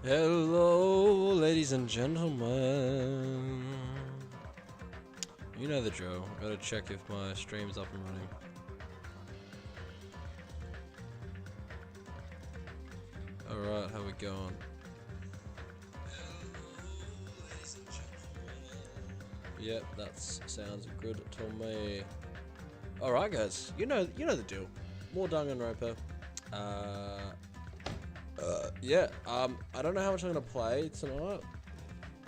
Hello, ladies and gentlemen. You know the drill. Gotta check if my stream's up and running. Alright, how we going? Yep, that sounds good to me. Alright guys, you know the deal. More Danganronpa. I don't know how much I'm gonna play tonight.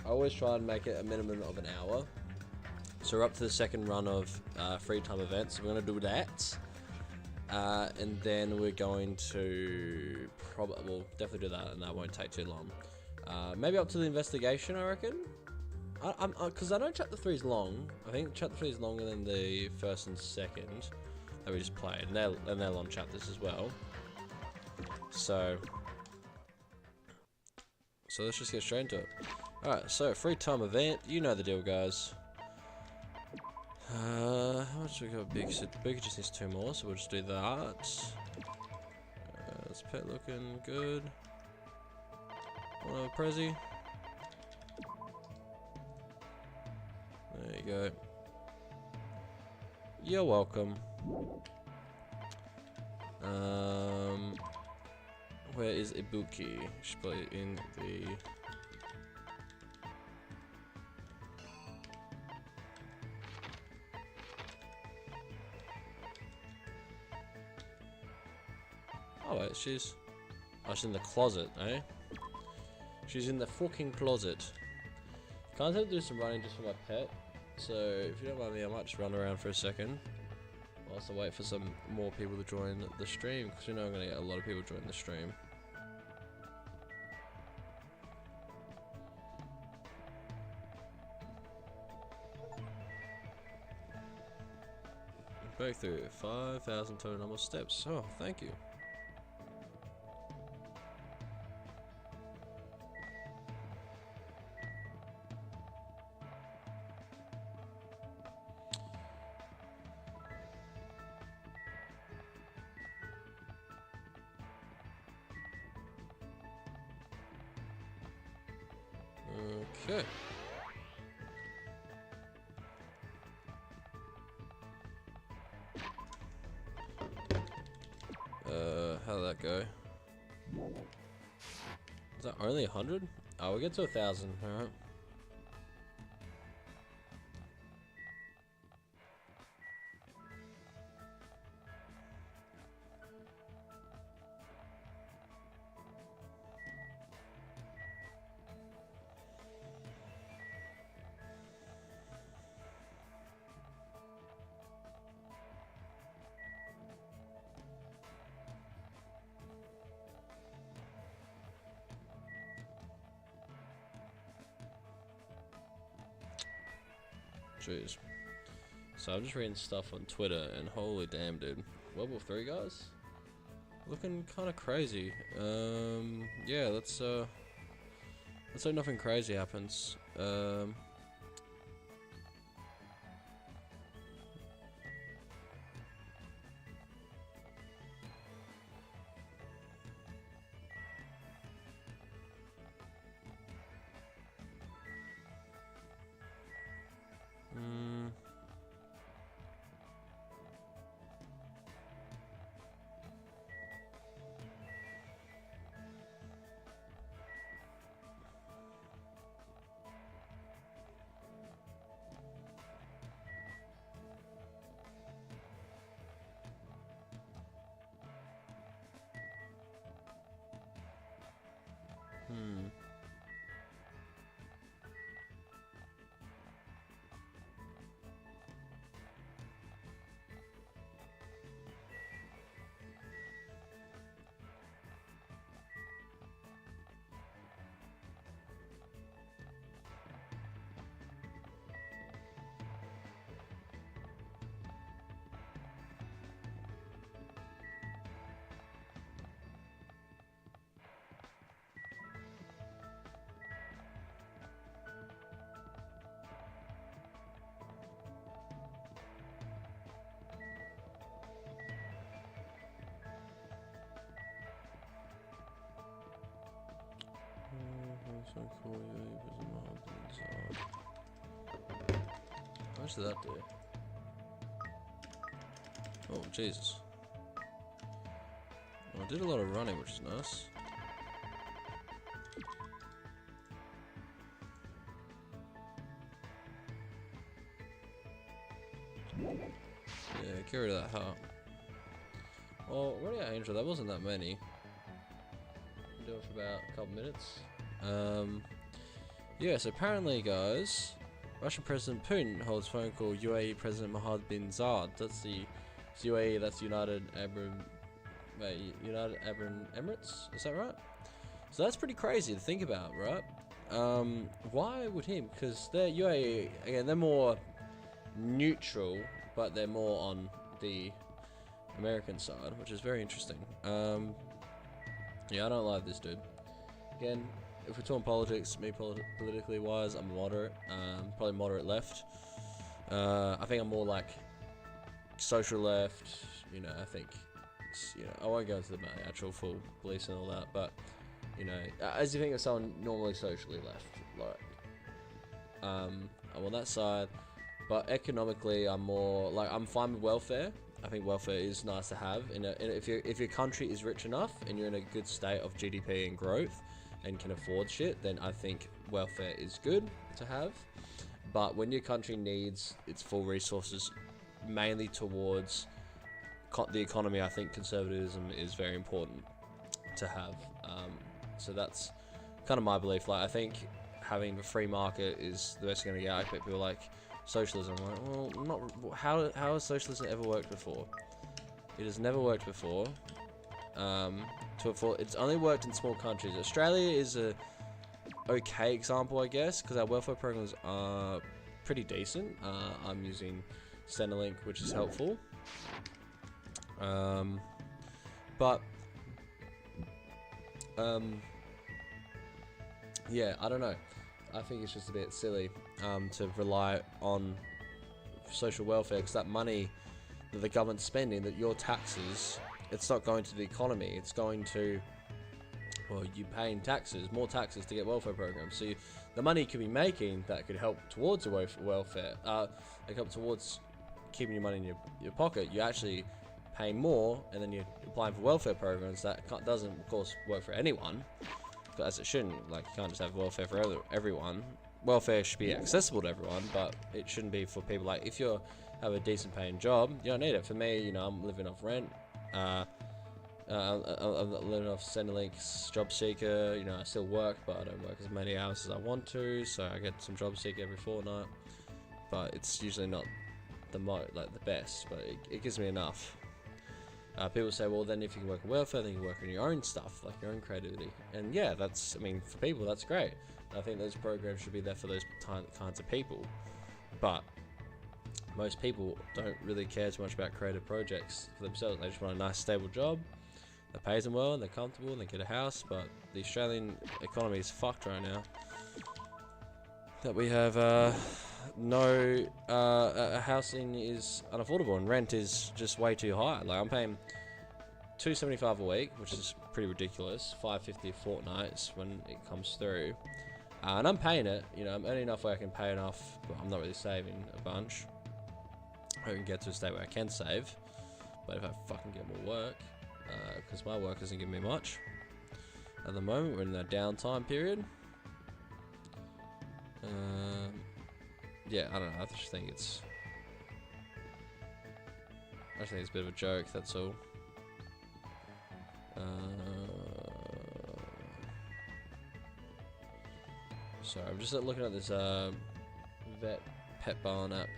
I always try and make it a minimum of an hour. So we're up to the second run of free time events. So we're gonna do that. And then we're going to definitely do that, and that won't take too long. Maybe up to the investigation, I reckon. Because I know chapter 3 is long. I think chapter 3 is longer than the first and second that we just played, and they're long chapters as well. So let's just get straight into it. Alright, so free time event, you know the deal, guys. How much do we got? Big just needs 2 more, so we'll just do that. This pet looking good. One of Prezi. There you go. You're welcome. Where is Ibuki? She's probably in the... Oh wait, she's in the closet, eh? She's in the fucking closet. Can't I do some running just for my pet? So if you don't mind me, I might just run around for a second whilst I wait for some more people to join the stream, because you know I'm gonna get a lot of people join the stream. Break through 5,000 total number of steps. Oh, thank you. Okay. How'd that go? Is that only 100? Oh, we'll get to 1,000, alright. Jeez. So I'm just reading stuff on Twitter, and holy damn, dude. World War 3, guys? Looking kind of crazy. Yeah, let's hope nothing crazy happens. So cool, how much did that do? Oh, Jesus. Well, I did a lot of running, which is nice. Yeah, get rid of that heart. Well, what about Angel? That wasn't that many. Been doing it for about a couple minutes. Yes, apparently, guys, Russian President Putin holds phone call UAE President Mohammed bin Zayed. That's the UAE. That's United Arab Emirates. Is that right? So that's pretty crazy to think about, right? Why would him? Because they're UAE again. They're more neutral, but they're more on the American side, which is very interesting. Yeah, I don't like this dude. Again, if we're talking politics, me politically wise, I'm moderate. Probably moderate left. I think I'm more like social left. You know, I think. You know, I won't go into the actual full beliefs and all that, but you know, as you think of someone normally socially left, like, I'm on that side. But economically, I'm more like I'm fine with welfare. I think welfare is nice to have. If your country is rich enough and you're in a good state of GDP and growth and can afford shit, then I think welfare is good to have. But when your country needs its full resources, mainly towards the economy, I think conservatism is very important to have. So that's kind of my belief. Like, I think having a free market is the best you're gonna get. I think people like socialism. I'm like, well, not how has socialism ever worked before? It has never worked before. It's only worked in small countries. Australia is a okay example, I guess, because our welfare programs are pretty decent. I'm using Centrelink, which is helpful. Yeah, I don't know. I think it's just a bit silly to rely on social welfare, because that money that the government's spending, that your taxes, it's not going to the economy. It's going to, well, you paying taxes, more taxes to get welfare programs. So the money you could be making that could help towards your welfare, like help towards keeping your money in your pocket. You actually pay more, and then you're applying for welfare programs that doesn't, of course, work for anyone, as it shouldn't. Like, you can't just have welfare for everyone. Welfare should be accessible to everyone, but it shouldn't be for people. Like, if you have a decent paying job, you don't need it. For me, you know, I'm living off rent. I'm living off Centrelink's job seeker. You know, I still work, but I don't work as many hours as I want to, so I get some job seeker every fortnight. But it's usually not the best, but it gives me enough. People say, well, then if you can work on welfare, then you can work on your own stuff, like your own creativity. And yeah, that's, I mean, for people, that's great. I think those programs should be there for those kinds of people. But most people don't really care too much about creative projects for themselves. They just want a nice, stable job that pays them well, and they're comfortable, and they get a house. But the Australian economy is fucked right now. That we have housing is unaffordable, and rent is just way too high. Like, I'm paying $275 a week, which is pretty ridiculous. $550 a fortnight is when it comes through, and I'm paying it. You know, I'm earning enough where I can pay enough, but I'm not really saving a bunch. I can get to a state where I can save, but if I fucking get more work, because my work isn't giving me much at the moment. We're in that downtime period. Yeah, I don't know. I just think it's a bit of a joke. That's all. Sorry, I'm just looking at this vet pet barn app.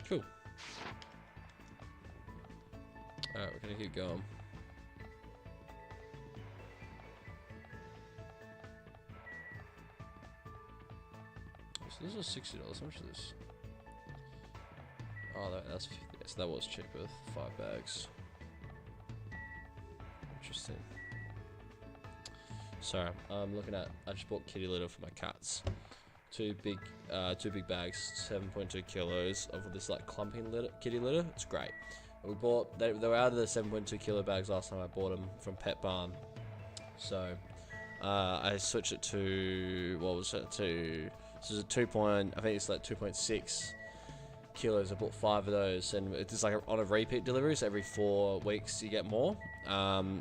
Cool. Alright, we're gonna keep going. So this was $60. How much is this? Oh, that's 50. So that was cheaper. 5 bags. Interesting. Sorry, I'm looking at. I just bought kitty litter for my cats. Two big bags, 7.2 kilos of this like clumping litter, kitty litter. It's great. We bought. They were out of the 7.2 kilo bags last time I bought them from Pet Barn. So I switched it to what was it to? This is a 2. I think it's like 2.6 kilos. I bought 5 of those, and it's like on a repeat delivery. So every 4 weeks you get more.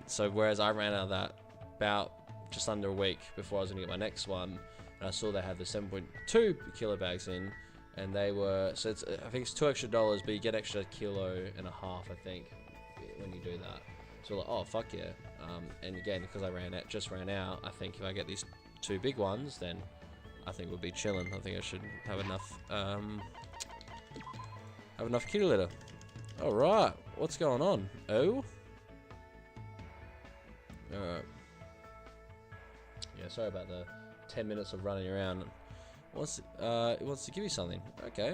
So whereas I ran out of that about just under a week before I was gonna get my next one, and I saw they had the 7.2 kilo bags in, and they were so it's I think it's $2 extra, but you get extra 1.5 kilos, I think, when you do that. So like, oh fuck yeah! And again, because I just ran out, I think if I get these 2 big ones, then I think we'll be chilling. I think I should have enough kitty litter. All right, what's going on? Oh, all right. Yeah, sorry about the 10 minutes of running around. It wants to give you something. Okay.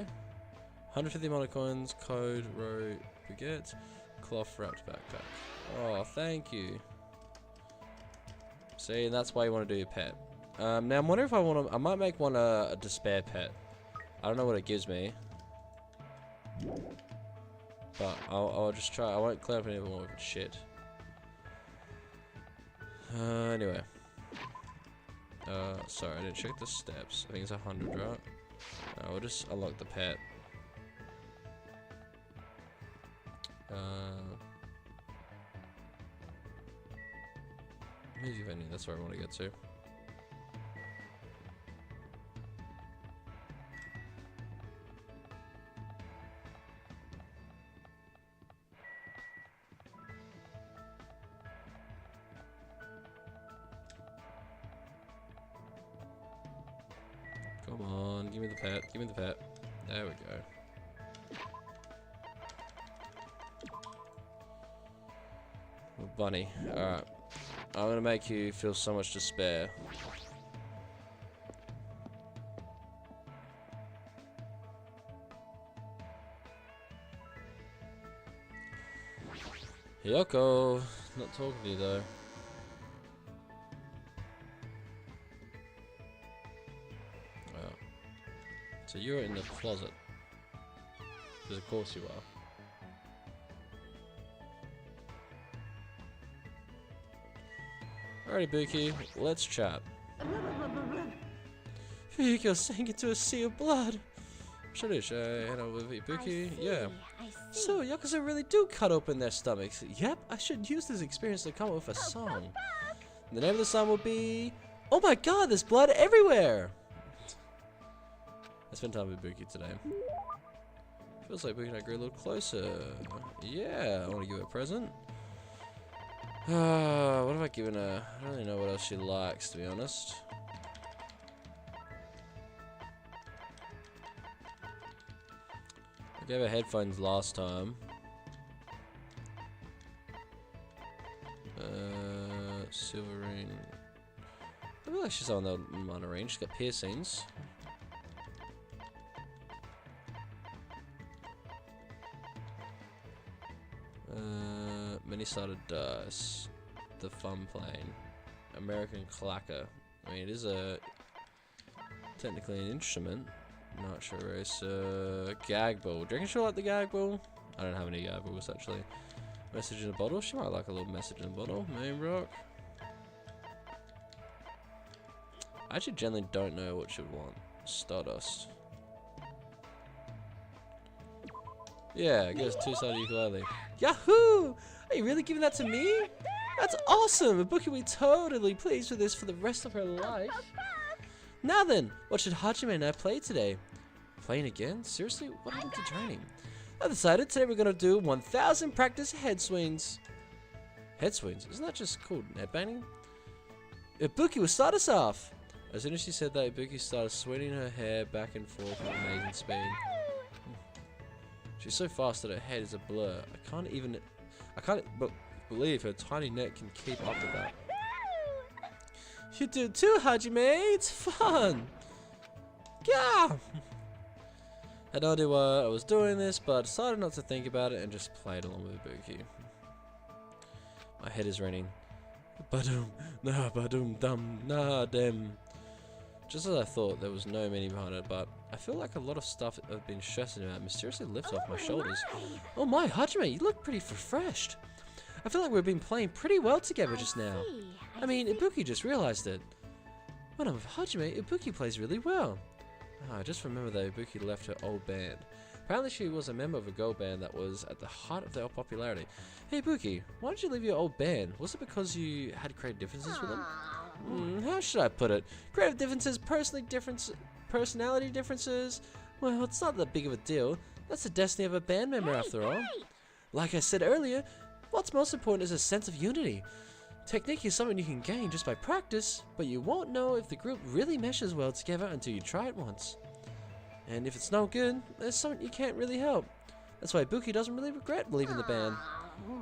150 monocoins, code, row, baguette, cloth wrapped backpack. Oh, thank you. See, and that's why you want to do your pet. Now I'm wondering if I might make one a despair pet. I don't know what it gives me. But I'll just try. I won't clear up any more of shit. Anyway. Sorry, I didn't check the steps. I think it's 100, right? We'll just unlock the pet. Music venue, that's where I want to get to. Come on, give me the pet, give me the pet. There we go. Well, bunny, alright. I'm gonna make you feel so much despair. Yoko, not talking to you though. So you're in the closet. Because of course you are. Alrighty, Buki, let's chat. You're sank into a sea of blood. Should I hand over with you, Buki? Yeah. So, Yakuza really do cut open their stomachs. Yep, I should use this experience to come up with a song. The name of the song will be... Oh my god, there's blood everywhere! I spent time with Buki today. Feels like Buki and I grew a little closer. Yeah, I want to give her a present. What have I given her? I don't really know what else she likes, to be honest. I gave her headphones last time. Silver ring. I feel like she's on the minor range. She's got piercings. Many-sided dice, the fun plane, American clacker. I mean, it is technically an instrument. Not sure racer. Gag ball. Do you reckon she'll like the gag ball? I don't have any gag balls actually. Message in a bottle. She might like a little message in a bottle. Main rock. I actually generally don't know what she'd want. Stardust. Yeah, get us 2-sided ukulele. Yahoo! Are you really giving that to me? That's awesome! Buki will be totally pleased with this for the rest of her life. Now then, what should Hajime and I play today? Playing again? Seriously? What happened to training? I decided today we're gonna do 1,000 practice head swings. Head swings? Isn't that just called headbanging? Buki will start us off. As soon as she said that, Buki started swinging her hair back and forth with amazing speed. She's so fast that her head is a blur. I can't believe her tiny neck can keep up with that. You do too, Hajime. It's fun. Yeah! Had no idea why I was doing this, but decided not to think about it and just played along with Ibuki. My head is raining. Badum, nah, badum, dum, nah, dem. Just as I thought, there was no meaning behind it, but I feel like a lot of stuff I've been stressing about mysteriously lifted off my shoulders. Oh my, Hajime, you look pretty refreshed. I feel like we've been playing pretty well together just now. I mean, Ibuki just realized it. When I'm with Hajime, Ibuki plays really well. I just remember that Ibuki left her old band. Apparently she was a member of a girl band that was at the height of their popularity. Hey Ibuki, why did you leave your old band? Was it because you had creative differences with them? How should I put it? Creative differences, personality differences? Well, it's not that big of a deal. That's the destiny of a band member after all. Like I said earlier, what's most important is a sense of unity. Technique is something you can gain just by practice, but you won't know if the group really meshes well together until you try it once. And if it's no good, there's something you can't really help. That's why Ibuki doesn't really regret leaving the band.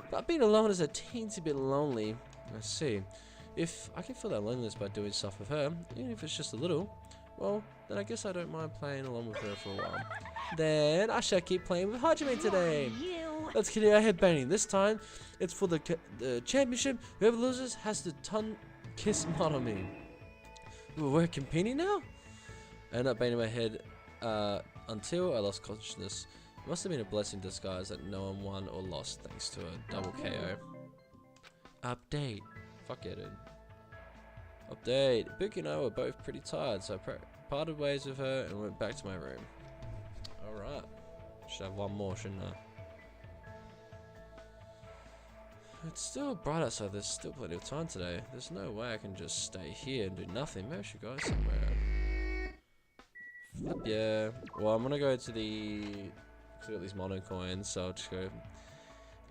But being alone is a teensy bit lonely. I see. If I can feel that loneliness by doing stuff with her, even if it's just a little, well, then I guess I don't mind playing along with her for a while. Then I shall keep playing with Hajime today. Let's continue our headbanging. This time, it's for the championship. Whoever loses has to kiss Monomi. We're competing now? I ended up banging my head until I lost consciousness. It must have been a blessing in disguise that no one won or lost thanks to a double KO. Update. Fuck yeah, dude. Update. Ibuki and I were both pretty tired, so I parted ways with her and went back to my room. Alright. Should have one more, shouldn't I? It's still bright outside, there's still plenty of time today. There's no way I can just stay here and do nothing. Maybe I should go somewhere. Flip, yeah. Well, I'm gonna go to the... I got these mono coins, so I'll just go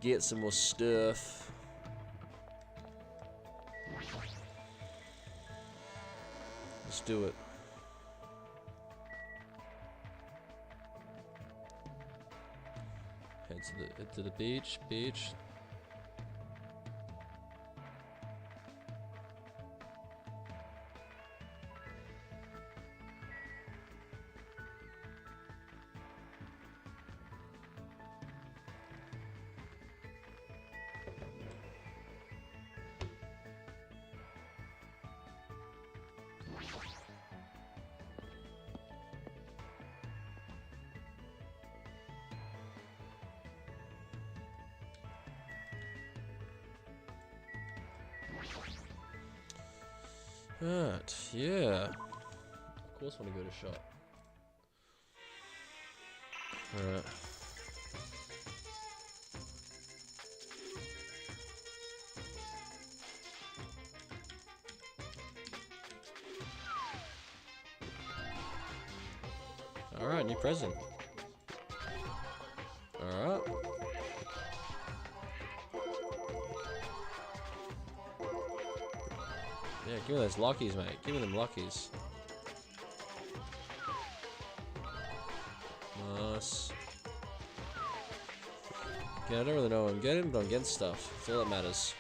get some more stuff. Let's do it. Head to the beach. Right, yeah. Of course I want to go to shop. Alright. Alright, new present. Alright. Yeah, give me those luckies, mate. Give me them luckies. Nice. Yeah, I don't really know what I'm getting, but I'm getting stuff. That's all that matters.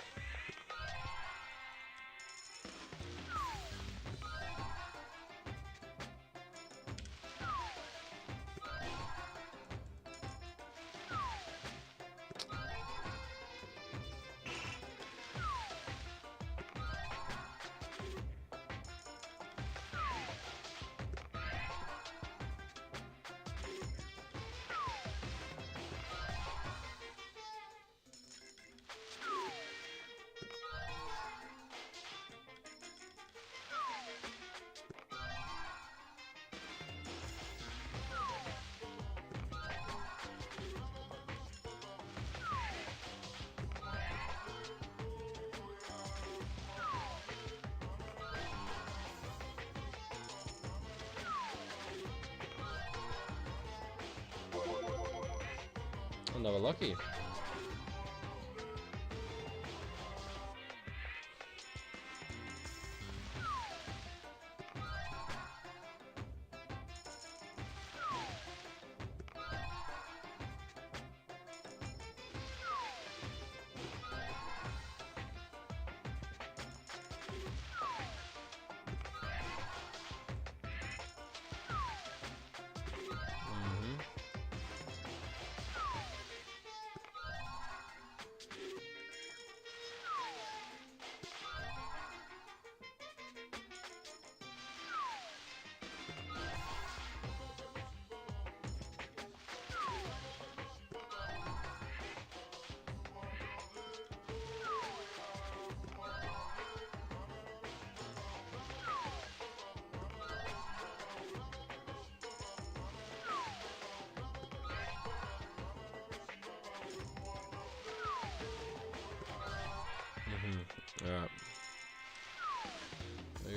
Another lucky.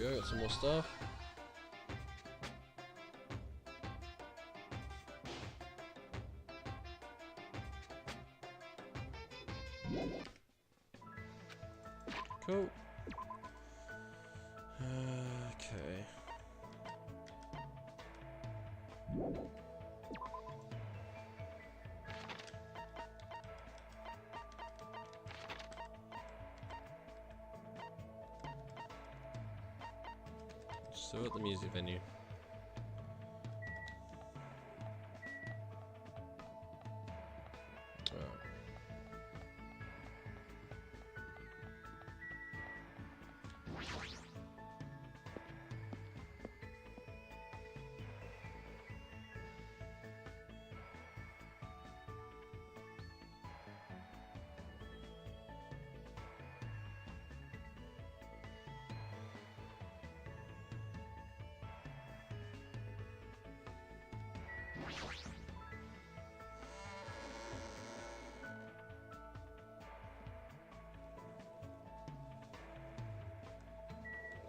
go, got some more stuff. Cool. Okay. Still at the music venue.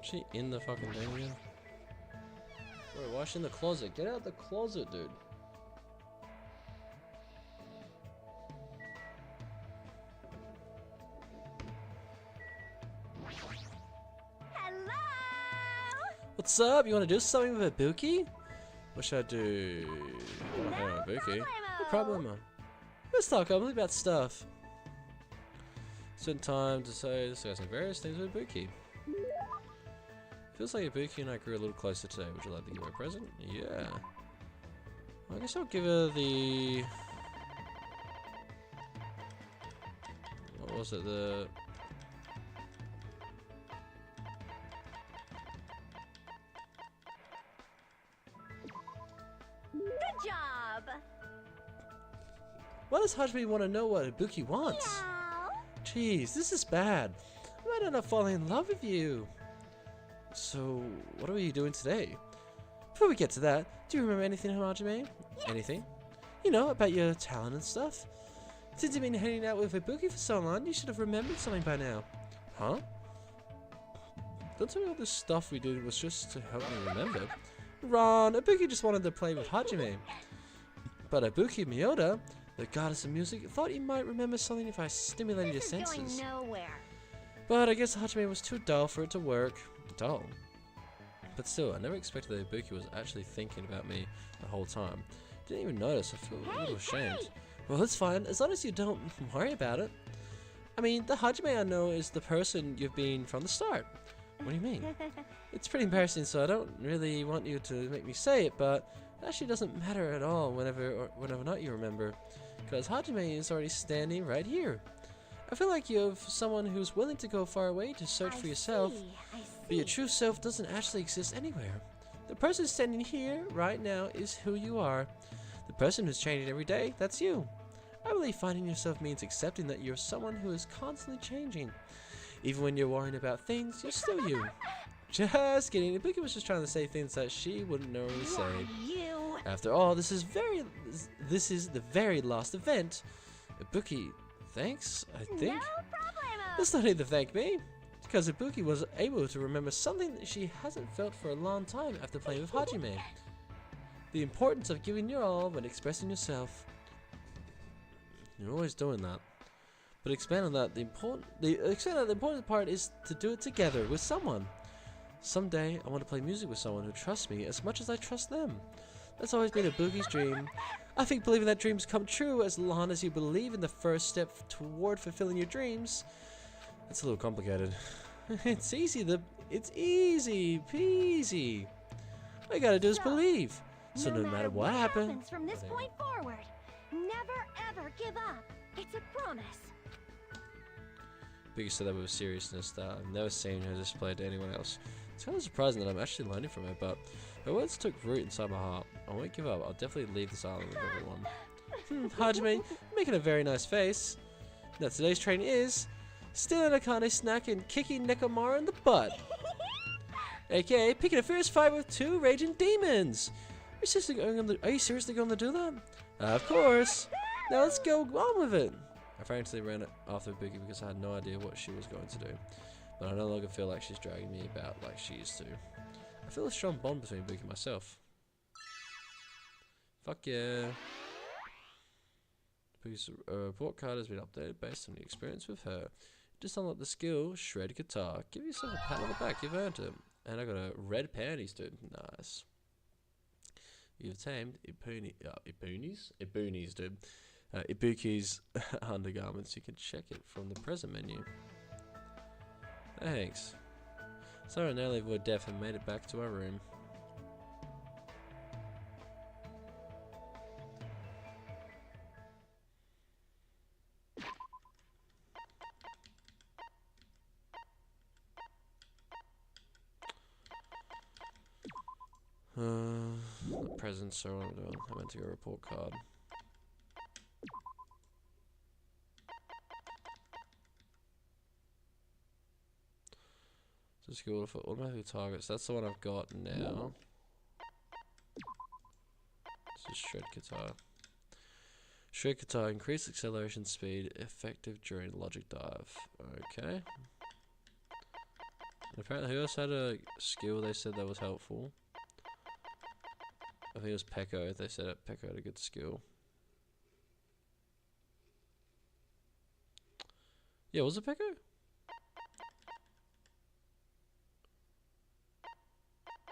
Is she in the fucking thing again? Wait, why is she in the closet? Get out the closet, dude. Hello. What's up? You want to do something with Ibuki? What should I do? No Ibuki. No problemo. problem. Let's talk openly about stuff. Spend time to discussing various things with Ibuki. Feels like Ibuki and I grew a little closer today. Would you like to give her a present? Yeah. I guess I'll give her the... What was it? The... Good job. Why does Hajime want to know what Ibuki wants? Meow. Jeez, this is bad. I might end up falling in love with you. So, what are you doing today? Before we get to that, do you remember anything, Hajime? Yes. Anything? You know, about your talent and stuff? Since you've been hanging out with Ibuki for so long, you should have remembered something by now. Huh? Don't tell me all this stuff we did was just to help me remember. Ron, Ibuki just wanted to play with Hajime. But Ibuki Miyoda, the goddess of music, thought you might remember something if I stimulated your This is senses. going nowhere. But I guess Hajime was too dull for it to work. Dull? But still, I never expected that Ibuki was actually thinking about me the whole time. Didn't even notice. I feel a little ashamed. Hey! Well, it's fine, as long as you don't worry about it. I mean, the Hajime I know is the person you've been from the start. What do you mean? It's pretty embarrassing, so I don't really want you to make me say it, but it actually doesn't matter at all whenever or not you remember, because Hajime is already standing right here. I feel like you have someone who's willing to go far away to search for yourself, but your true self doesn't actually exist anywhere. The person standing here right now is who you are. The person who's changing every day, that's you. I believe finding yourself means accepting that you're someone who is constantly changing. Even when you're worrying about things, you're still you. Just kidding. Ibuki was just trying to say things that she wouldn't normally say. You. After all, this is the very last event. Ibuki, thanks, I think. No problemo. There's no need to thank me, because Ibuki was able to remember something that she hasn't felt for a long time after playing with Hajime. The importance of giving your all when expressing yourself. You're always doing that. But expand on that, the important part is to do it together with someone. Someday, I want to play music with someone who trusts me as much as I trust them. That's always been Ibuki's dream. I think believing that dreams come true as long as you believe in the first step toward fulfilling your dreams. That's a little complicated. It's easy peasy. All you gotta do is believe. So no matter what happens from this point forward, never ever give up. It's a promise. Ibuki said that with seriousness that I've never seen her display to anyone else. It's kind of surprising that I'm actually learning from her, but her words took root inside my heart. I won't give up. I'll definitely leave this island with everyone. Hajime, you're making a very nice face. Now today's training is stealing a Akane snack and kicking Nekomara in the butt. AKA picking a fierce fight with two raging demons. Are you seriously going to do that? Of course. Now let's go on with it. I frankly ran after Ibuki because I had no idea what she was going to do. But I no longer feel like she's dragging me about like she used to. I feel a strong bond between Buki and myself. Fuck yeah. Buki's report card has been updated based on the experience with her. Just unlock the skill, shred guitar. Give yourself a pat on the back, you've earned it. And I got a red panties, dude. Nice. You've tamed Ibuki's, dude. Ibuki's undergarments. You can check it from the present menu. Thanks. Sorry, I nearly avoided death and made it back to our room. The presents, so what I'm doing. I meant to go report card. Just go for automatic targets. That's the one I've got now. This is shred guitar. Shred guitar, increased acceleration speed, effective during logic dive. Okay. And apparently, who else had a skill they said that was helpful? I think it was Pekko. They said that Pekko had a good skill. Yeah, was it Pekko?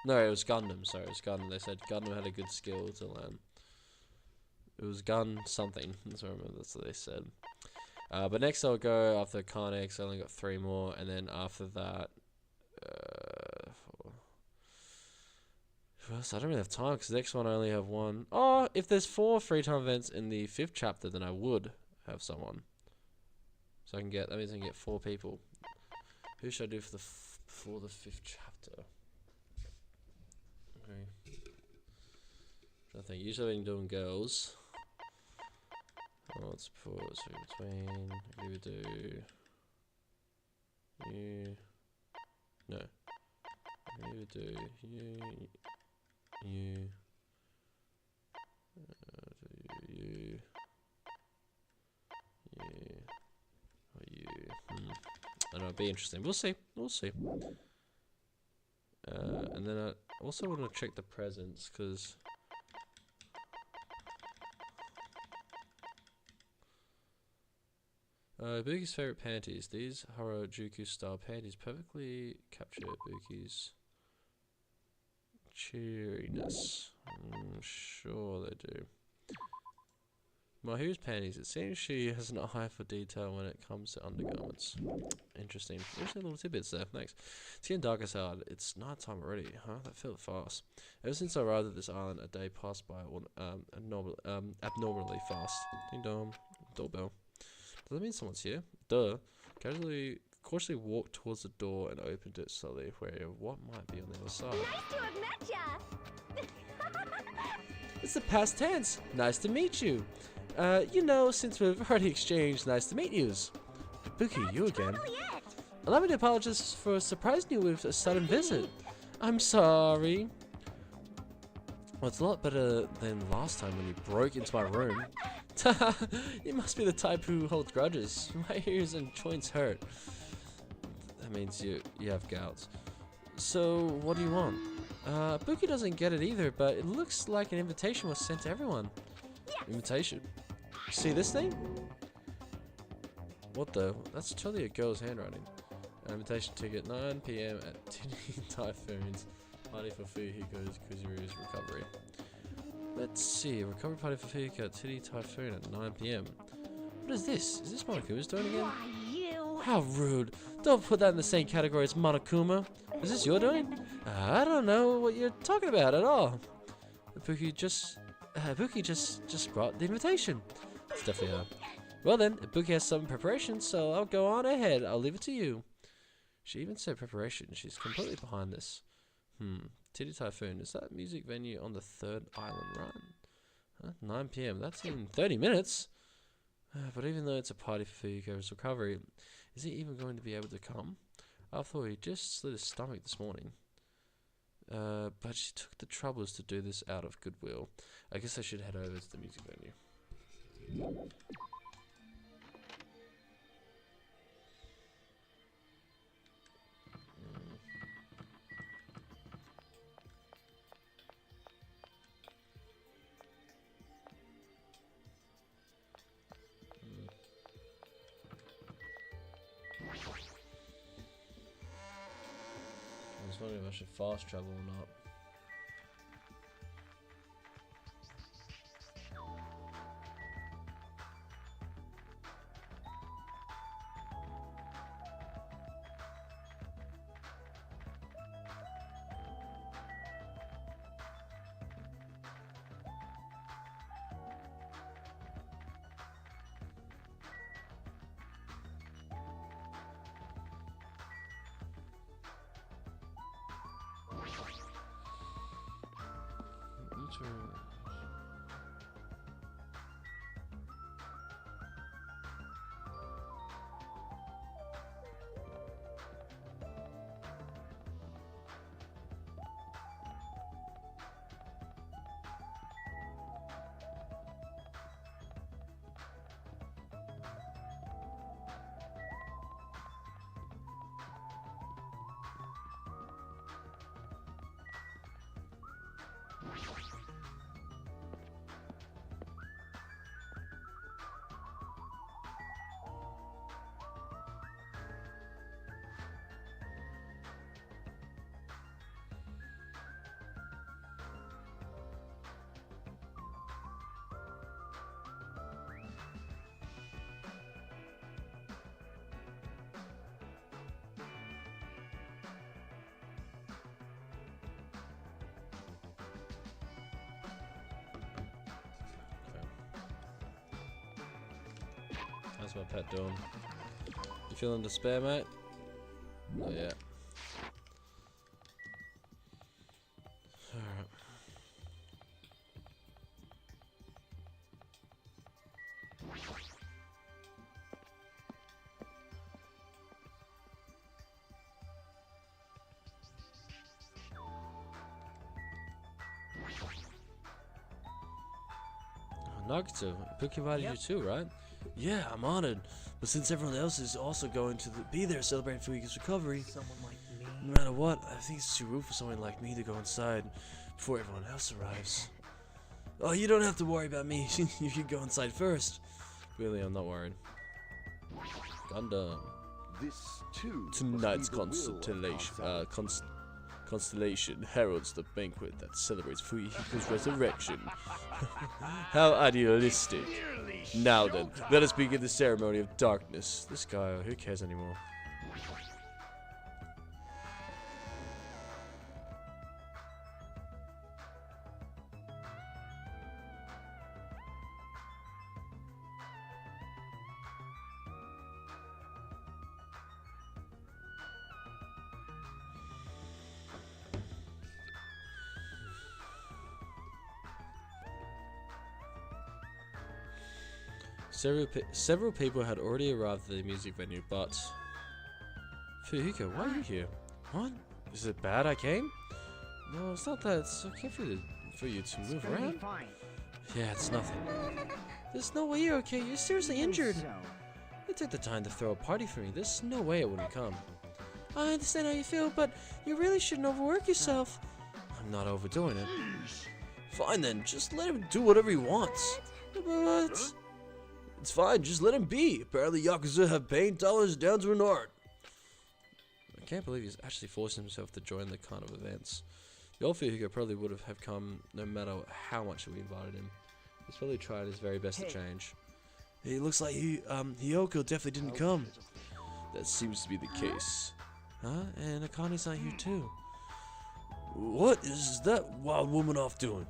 No, it was Gundam. Sorry, it was Gundam. They said Gundam had a good skill to learn. It was gun something. That's what I remember. That's what they said. But next I'll go after Carnex. I only got 3 more, and then after that, first, I don't really have time because the next one I only have 1. Oh, if there's 4 free time events in the 5th chapter, then I would have someone. So I can get. That means I can get 4 people. Who should I do for the 5th chapter? Okay. I think usually when doing girls. Let's pause between. We would do you. No. We would do you. You. You. You. Or you. I don't know. It'll be interesting. We'll see. We'll see. And then I also want to check the presents because. Buki's favorite panties. These Harajuku style panties perfectly capture Buki's cheeriness. Sure they do. Mahu's panties. It seems she has an eye for detail when it comes to undergarments. Interesting. Interesting little tidbits there. Thanks. It's getting dark as hell. It's night time already. Huh? That felt fast. Ever since I arrived at this island, a day passed by abnormally fast. Ding dong. Doorbell. Does that mean someone's here? Duh. Cautiously walked towards the door and opened it slowly, wary of what might be on the other side. Nice to have met ya! It's the past tense. Nice to meet you. You know, since we've already exchanged nice to meet yous. Buki, you again. Totally it. Allow me to apologize for surprising you with a sudden visit. I'm sorry. Well, it's a lot better than last time when you broke into my room. You must be the type who holds grudges. My ears and joints hurt. That means you have gouts. So, what do you want? Buki doesn't get it either, but it looks like an invitation was sent to everyone. Yes. Invitation? See this thing? What the? That's totally a girl's handwriting. Invitation ticket 9 PM at Tini Typhoon's party for Fuhiko's Kuzuru's recovery. Let's see, a recovery party for Fuhiko at Tini Typhoon at 9 PM. What is this? Is this Monokuma's doing again? Why, you... How rude. Don't put that in the same category as Monokuma. Is this your doing? I don't know what you're talking about at all. Buki just brought the invitation. It's definitely her. Well then, Buki has some preparation, so I'll go on ahead. I'll leave it to you. She even said preparation. She's completely behind this. Titty Typhoon. Is that music venue on the 3rd island run? Huh? 9 PM. That's in 30 minutes. But even though it's a party for Fuhiko's recovery, is he even going to be able to come? I thought he just slit his stomach this morning. But she took the troubles to do this out of goodwill. I guess I should head over to the music venue. was wondering if I should fast travel or not. How's my pet doing? You feeling despair, mate? Oh yeah. Alright. Nagato, Book invited you too, right? Yeah, I'm honored. But since everyone else is also going to be there celebrating Fuyuki's recovery, Someone like me. no matter what, I think it's too rude for someone like me to go inside before everyone else arrives. Oh, you don't have to worry about me. You can go inside first. Really, I'm not worried. Gundam. This too. Tonight's constellation heralds the banquet that celebrates Fuyuhiko's resurrection. How idealistic. Now then, let us begin the ceremony of darkness. This guy, who cares anymore? Several people had already arrived at the music venue, but... Fuyuhiko, why are you here? What? Is it bad I came? No, it's not that. It's okay for you to move around. Fine. Yeah, it's nothing. There's no way you're okay. You're seriously injured. You took the time to throw a party for me. There's no way I wouldn't come. I understand how you feel, but you really shouldn't overwork yourself. I'm not overdoing it. Fine then, just let him do whatever he wants. But... It's fine, just let him be. Apparently Yakuza have paying dollars down to an art. I can't believe he's actually forcing himself to join the kind of events. The old Fuyuhiko probably would have come no matter how much we invited him. He's probably tried his very best to change. It looks like Hiyoko definitely didn't come. That seems to be the case. Huh? And Akane's not here too. What is that wild woman off doing?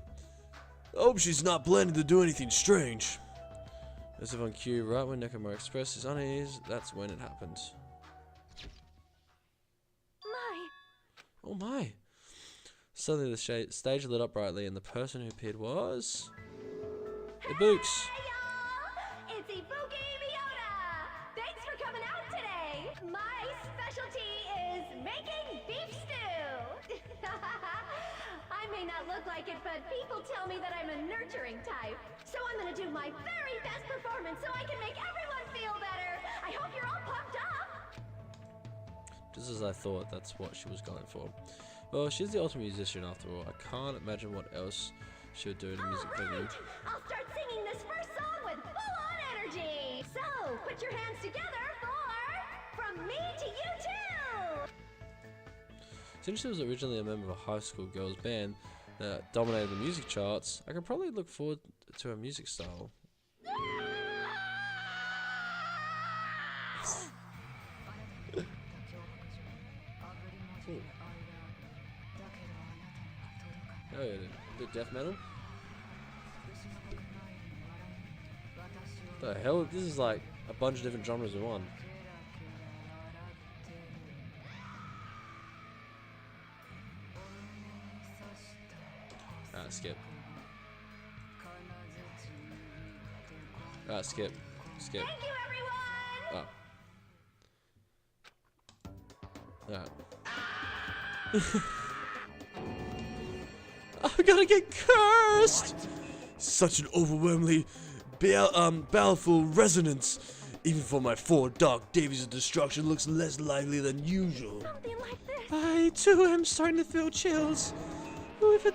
I hope she's not planning to do anything strange. As if on cue, right when Nekomura expressed his unease, that's when it happened. My. Oh my! Suddenly the stage lit up brightly and the person who appeared was... Ibooks! Hey y'all! It's Ibuki Miota! Thanks for coming out today! My specialty is making beef stew! I may not look like it, but people tell me that I'm a nurturing type. So I'm gonna do my very best performance so I can make everyone feel better! I hope you're all pumped up! Just as I thought, that's what she was going for. Well, she's the ultimate musician after all. I can't imagine what else she would do in a music venue. I'll start singing this first song with full-on energy! So, put your hands together for From Me to You Too! Since she was originally a member of a high school girls band that dominated the music charts, I could probably look forward to her music style. Oh, yeah, the death metal? The hell? This is like a bunch of different genres in one. Skip. Skip. Skip. Thank you, everyone! Oh. I'm gonna get cursed! Such an overwhelmingly baleful resonance. Even for my 4 dark days of destruction looks less likely than usual. Something like this. I too am starting to feel chills. With a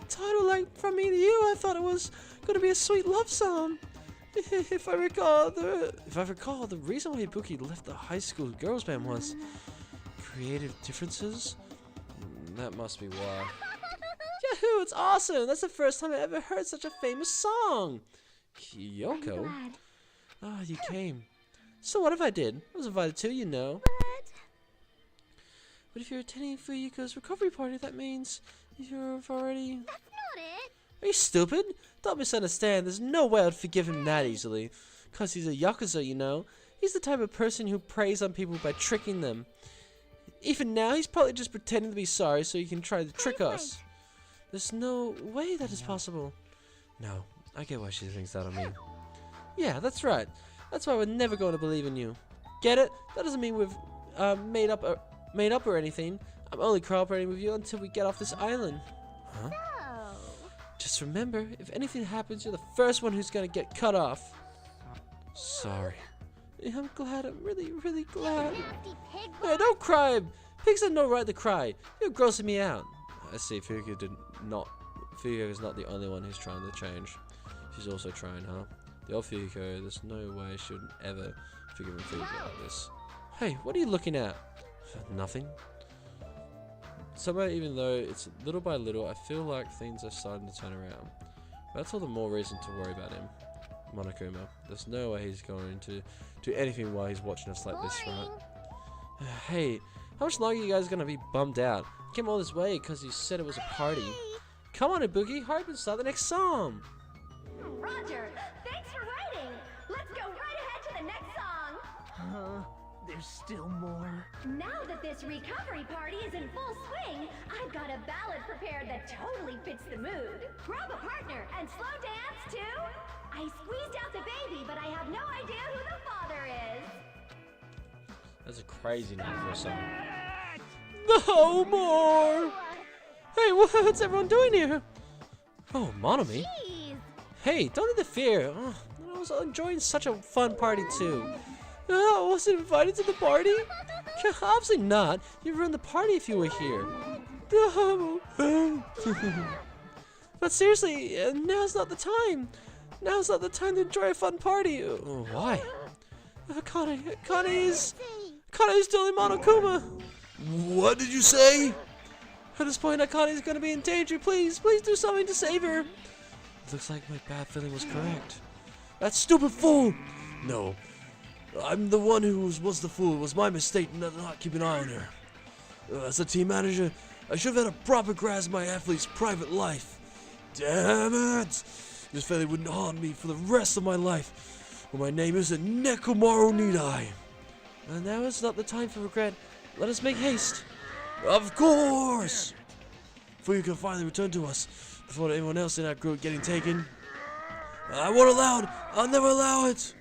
title like From Me to You, I thought it was gonna be a sweet love song. If I recall, the reason why Ibuki left the high school girls band was creative differences. That must be why. Yahoo! It's awesome. That's the first time I ever heard such a famous song. Kyoko. Ah, you came. So what if I did? I was invited too, you know. But if you're attending Fuyuko's recovery party, that means you've already... That's not it. Are you stupid? Don't misunderstand. There's no way I'd forgive him that easily. Cause he's a Yakuza, you know. He's the type of person who preys on people by tricking them. Even now, he's probably just pretending to be sorry so he can try to trick us. There's no way that is possible. No, I get why she thinks that of me. Yeah, that's right. That's why we're never going to believe in you. Get it? That doesn't mean we've made up or anything. I'm only cooperating with you until we get off this island. Huh? Oh. Just remember, if anything happens, you're the first one who's gonna get cut off. Sorry. I'm glad. I'm really, really glad. Nasty pig. Hey, don't cry. Pigs have no right to cry. You're grossing me out. I see. Fuyuko is not the only one who's trying to change. She's also trying, huh? The old Fuyuko, there's no way she would ever forgive Fuyuko like this. Hey, what are you looking at? Nothing. Somehow, even though it's little by little, I feel like things are starting to turn around. That's all the more reason to worry about him. Monokuma. There's no way he's going to do anything while he's watching us like this, right? Hey, how much longer are you guys going to be bummed out? I came all this way because you said it was a party. Come on, Ibuki, hurry up and start the next song. Roger, thanks for writing. Let's go right ahead to the next song. There's still more. Now that this recovery party is in full swing, I've got a ballad prepared that totally fits the mood. Grab a partner and slow dance too. I squeezed out the baby, but I have no idea who the father is. That's a crazy name for a song. No more! Hey, what's everyone doing here? Oh, Monomi. Jeez. Hey, don't interfere. Oh, I was enjoying such a fun party too. I wasn't invited to the party? Obviously not. You ruined the party if you were here. But seriously, now's not the time. Now's not the time to enjoy a fun party. Why? Kane's stealing Monokuma. What did you say? At this point, Akane's gonna be in danger. Please do something to save her. Looks like my bad feeling was correct. That stupid fool! No. I'm the one who was the fool. It was my mistake not to keep an eye on her. As a team manager, I should have had a proper grasp of my athlete's private life. Damn it! This failure wouldn't haunt me for the rest of my life. Well, my name isn't Nekomaru Nidai. And now is not the time for regret. Let us make haste. Of course! Before you can finally return to us, before anyone else in our group getting taken. I won't allow it! I'll never allow it!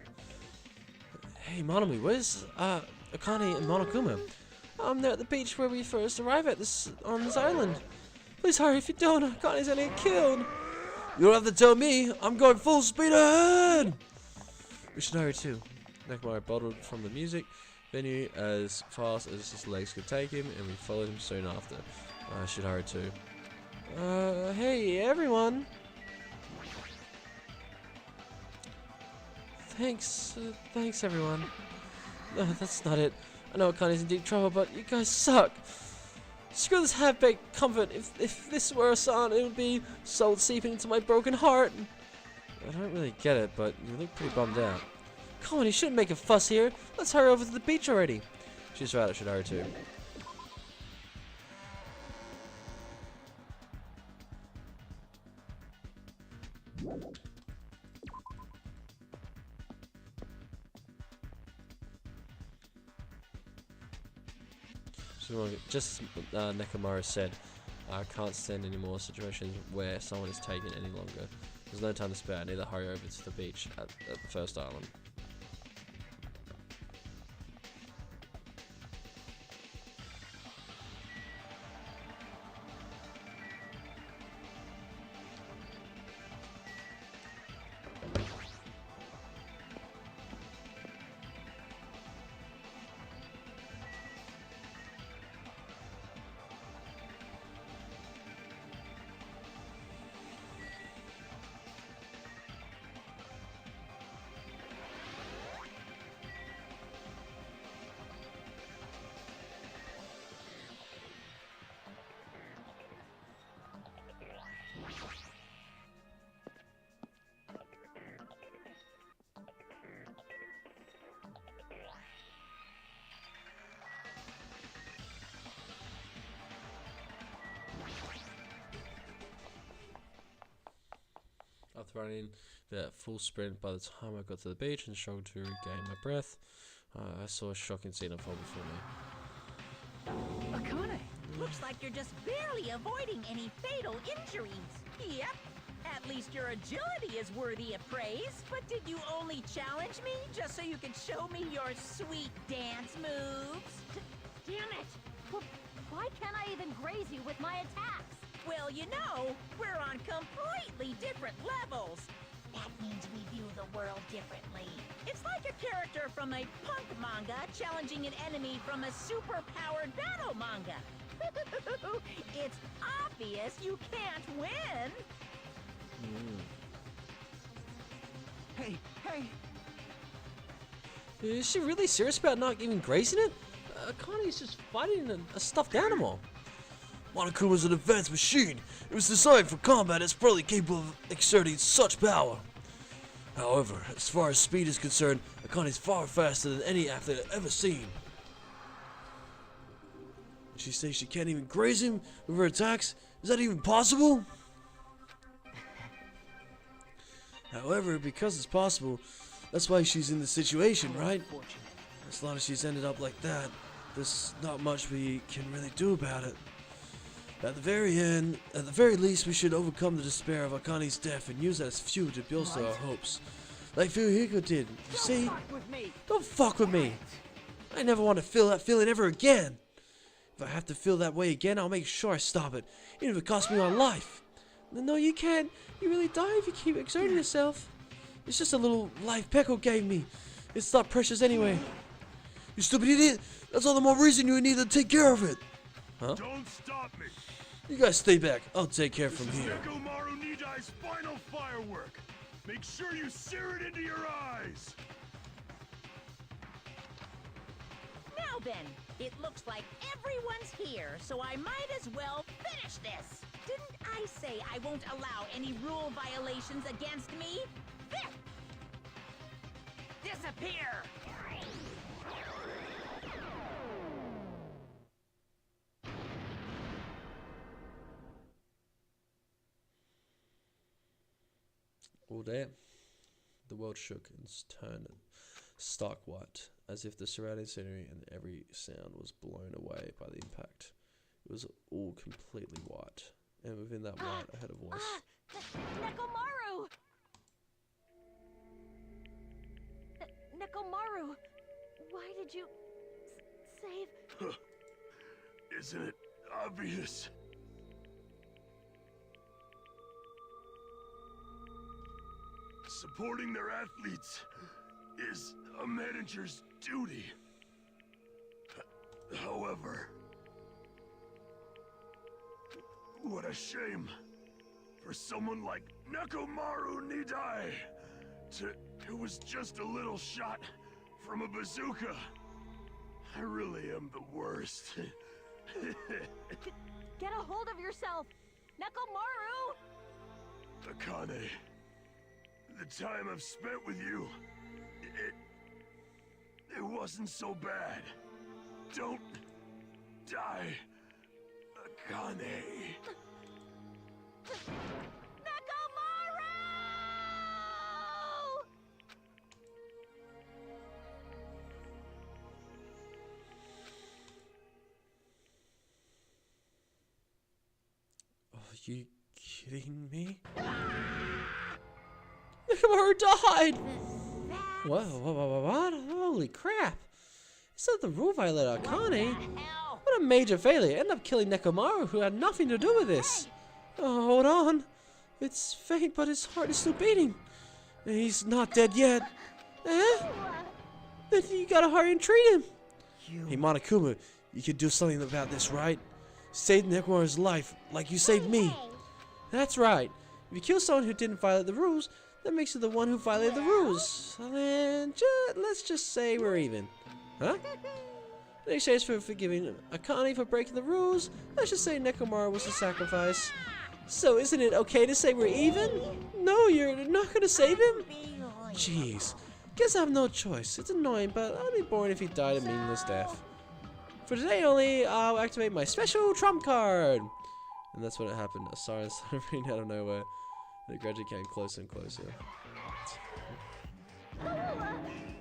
Hey, Monomi, where's Akane and Monokuma? They're at the beach where we first arrived on this island. Please hurry, if you don't, Akane's gonna get killed. You don't have to tell me. I'm going full speed ahead. We should hurry too. Nekomaru bottled from the music venue as fast as his legs could take him, and we followed him soon after. I should hurry too. Hey everyone. Thanks everyone. No, that's not it. I know Akane's in deep trouble, but you guys suck. Screw this half-baked comfort. If this were a song, it would be salt seeping into my broken heart. I don't really get it, but you look pretty bummed out. Come on, you shouldn't make a fuss here. Let's hurry over to the beach already. She's right, I should hurry too. Just as Nekomaru said, I can't stand any more situations where someone is taken any longer. There's no time to spare. I need to hurry over to the beach at the first island. After running the full sprint, by the time I got to the beach and struggled to regain my breath, I saw a shocking scene unfold before me. Akane, looks like you're just barely avoiding any fatal injuries. Yep, at least your agility is worthy of praise. But did you only challenge me just so you could show me your sweet dance moves? Damn it! Why can't I even graze you with my attacks? Well, you know, we're on completely different levels. That means we view the world differently. It's like a character from a punk manga challenging an enemy from a super-powered battle manga. It's obvious you can't win. Hey, hey! Is she really serious about not even grazing it? Akane's just fighting a stuffed animal. Monokuma was an advanced machine. It was designed for combat. It's probably capable of exerting such power. However, as far as speed is concerned, Akane's far faster than any athlete I've ever seen. She says she can't even graze him with her attacks? Is that even possible? However, because it's possible, that's why she's in this situation, right? As long as she's ended up like that, there's not much we can really do about it. At the very least, we should overcome the despair of Akane's death and use that as fuel to bolster our hopes. Like Fuyuhiko did, you see? Don't fuck with me! I never want to feel that feeling ever again! If I have to feel that way again, I'll make sure I stop it, even if it costs me my life. No, you can't. You really die if you keep exerting yourself. It's just a little life Peko gave me. It's not precious anyway. You stupid idiot! That's all the more reason you need to take care of it! Huh? Don't stop me! You guys stay back. I'll take care from here. Nekomaru Nidai's final firework! Make sure you sear it into your eyes! Now then, it looks like everyone's here, so I might as well finish this. Didn't I say I won't allow any rule violations against me? There! Disappear! All day, the world shook and turned stark white, as if the surrounding scenery and every sound was blown away by the impact. It was all completely white, and within that white, I heard a voice. Nekomaru! Nekomaru! Why did you save... Isn't it obvious? Supporting their athletes is a manager's duty. However, what a shame for someone like Nekomaru Nidai who was just a little shot from a bazooka. I really am the worst. Get a hold of yourself, Nekomaru! Akane, the time I've spent with you, it wasn't so bad. Don't die, Akane. Nekomaru! Are you kidding me? Nekomaru died! Whoa, what? Holy crap! Is that the rule violator, Akane? Hell! What a major failure! End up killing Nekomaru, who had nothing to do with this. Oh, hold on. It's faint, but his heart is still beating. He's not dead yet. Eh? Then you gotta hurry and treat him. Hey, Monokuma, you can do something about this, right? Save Nekomaru's life, like you saved me. That's right. If you kill someone who didn't violate the rules, that makes you the one who violated the rules. So then, let's just say we're even. Huh? In exchange for forgiving Akane for breaking the rules, let's just say Nekomaru was the sacrifice. So isn't it okay to say we're even? No, you're not gonna save him? Jeez. Guess I have no choice. It's annoying, but I'd be bored if he died a meaningless death. For today only, I'll activate my special trump card. And that's when it happened. A siren started ringing out of nowhere. And it gradually came closer and closer.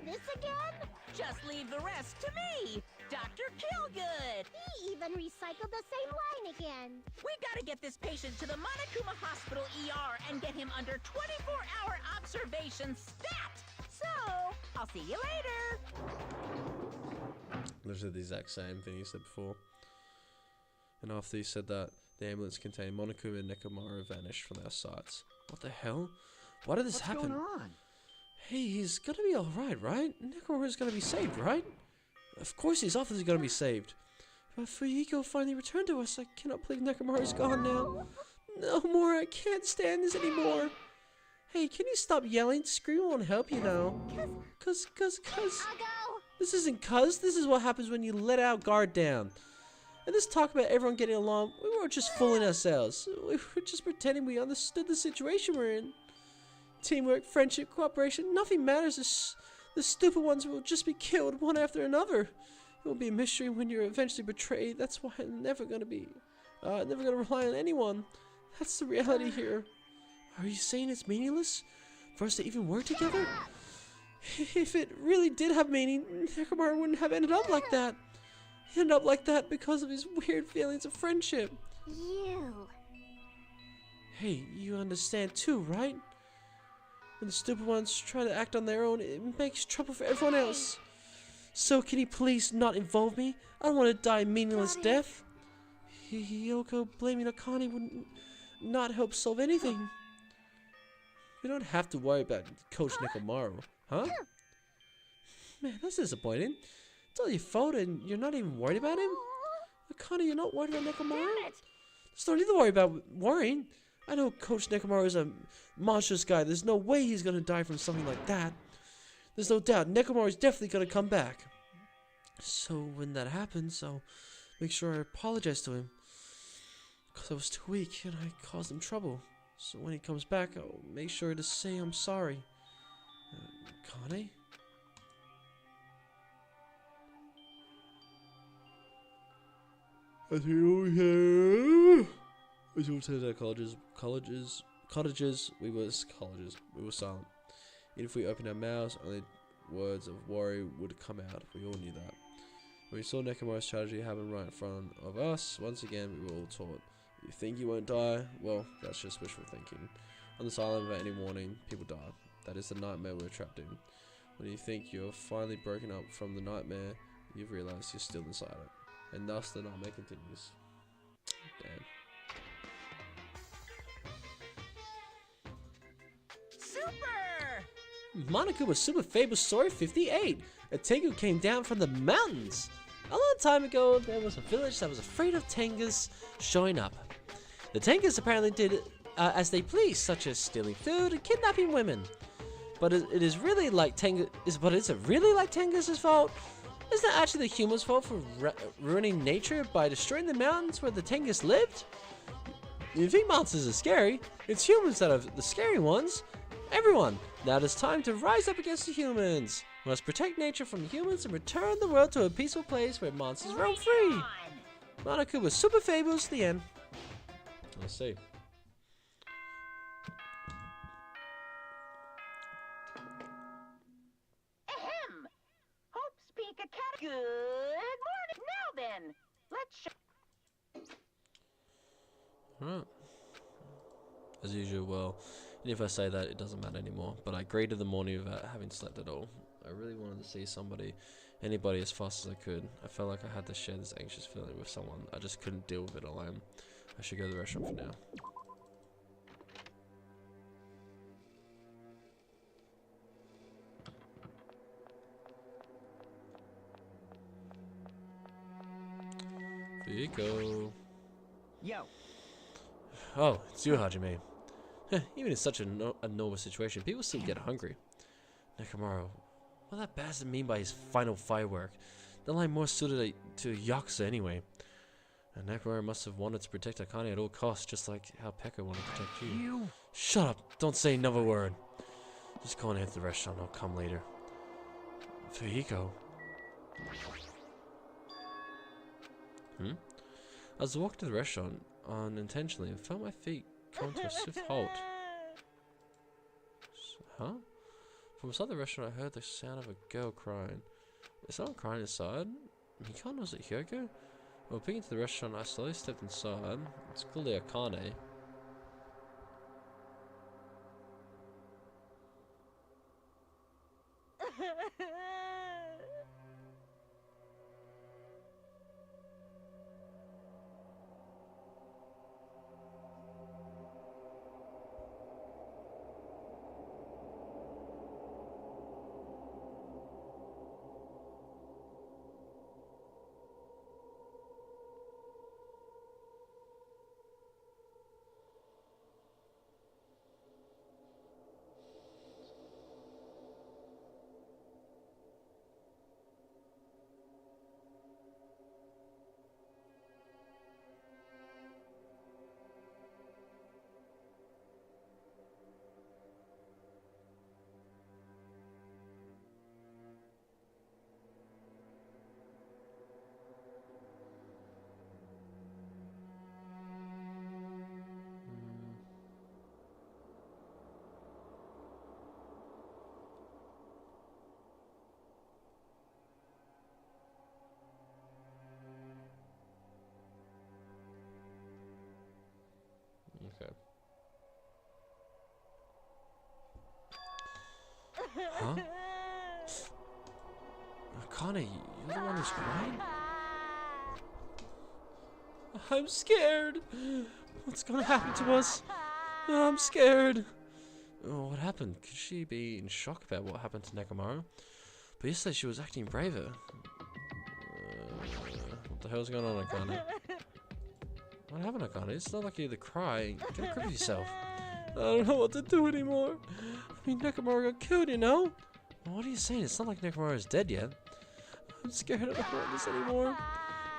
This again? Just leave the rest to me, Dr. Killgood. He even recycled the same line again. We gotta get this patient to the Monokuma Hospital ER and get him under 24-hour observation stat. So, I'll see you later. Literally the exact same thing he said before. And after he said that, the ambulance containing Monokuma and Nekomaru vanished from our sights. What the hell? Why did this happen? What's going on? Hey, he's gonna be alright, right? Nekomaru's gonna be saved, right? Of course he's obviously gonna be saved. But Fuyiko finally returned to us. I cannot believe Nekomaru's gone now. No more, I can't stand this anymore. Hey, can you stop yelling? Screaming won't help you now. Cause. I'll go. This isn't cuz. This is what happens when you let our guard down. And this talk about everyone getting along, we weren't just fooling ourselves. We were just pretending we understood the situation we're in. Teamwork, friendship, cooperation, nothing matters. The stupid ones will just be killed one after another. It will be a mystery when you're eventually betrayed. That's why I'm never gonna rely on anyone. That's the reality here. Are you saying it's meaningless for us to even work together? If it really did have meaning, Nekomaru wouldn't have ended up like that. He ended up like that because of his weird feelings of friendship. You. Hey, you understand too, right? When the stupid ones try to act on their own, it makes trouble for everyone else. So can you please not involve me? I don't want to die a meaningless death. Hiyoko blaming Akane would not help solve anything. We don't have to worry about Coach Nekomaru, huh? Man, that's disappointing. It's all your fault and you're not even worried about him? Akane, you're not worried about Nekomaru? There's no need to worry about worrying. I know Coach Nekomaru is a monstrous guy. There's no way he's gonna die from something like that. There's no doubt Nekomaru is definitely gonna come back. So when that happens, I'll make sure I apologize to him. Because I was too weak and I caused him trouble. So when he comes back, I'll make sure to say I'm sorry. Kane? As we all attended our cottages, we were silent. Even if we opened our mouths, only words of worry would come out. We all knew that. When we saw Nekomaru's tragedy happen right in front of us, once again we were all taught. You think you won't die? Well, that's just wishful thinking. On this island, without any warning, people die. That is the nightmare we're trapped in. When you think you're finally broken up from the nightmare, you've realized you're still inside it. And thus the nightmare continues. Damn. Super! Monokuma's Super Fable Story 58. A Tengu came down from the mountains. A long time ago, there was a village that was afraid of Tengus showing up. The Tengus apparently did as they pleased, such as stealing food and kidnapping women. But is it really like Tengus' fault? Isn't that actually the humans' fault for ruining nature by destroying the mountains where the Tengus lived? You think monsters are scary? It's humans that are the scary ones. Everyone, now it is time to rise up against the humans. We must protect nature from humans and return the world to a peaceful place where monsters roam free. Monaco was super fabulous to the end. Let's see. Ahem! Hope speak a cat. Good morning. Now then, let's show. Alright. As usual, well, if I say that, it doesn't matter anymore. But I greeted the morning without having slept at all. I really wanted to see anybody as fast as I could. I felt like I had to share this anxious feeling with someone. I just couldn't deal with it alone. I should go to the restaurant for now. Fuyiko. Yo. Oh, it's you, Hajime. Even in such a normal situation, people still get hungry. Nekomaru, what did that bastard mean by his final firework? That line more suited to Yakuza anyway. And Nekomaru must have wanted to protect Akane at all costs, just like how Pekka wanted to protect you. Shut up! Don't say another word! Just go and head to the restaurant, I'll come later. Fuyiko? I was walking to the restaurant unintentionally and felt my feet come to a swift halt. Huh? From inside the restaurant, I heard the sound of a girl crying. Is someone crying inside? Mikano, was it Hyoko? Well, peeking into the restaurant, I slowly stepped inside. It's clearly Akane. Okay. Huh? Akane, you're the one who's crying? I'm scared. What's gonna happen to us? I'm scared. Oh, what happened? Could she be in shock about what happened to Nekomaru? But yesterday she was acting braver. What the hell's going on, Akane? What happened, Akane? It's not like you're the cry. Get a grip of yourself. I don't know what to do anymore. I mean, Nekomaru got killed, you know? Well, what are you saying? It's not like Nekomaru is dead yet. I'm scared. I don't want this anymore.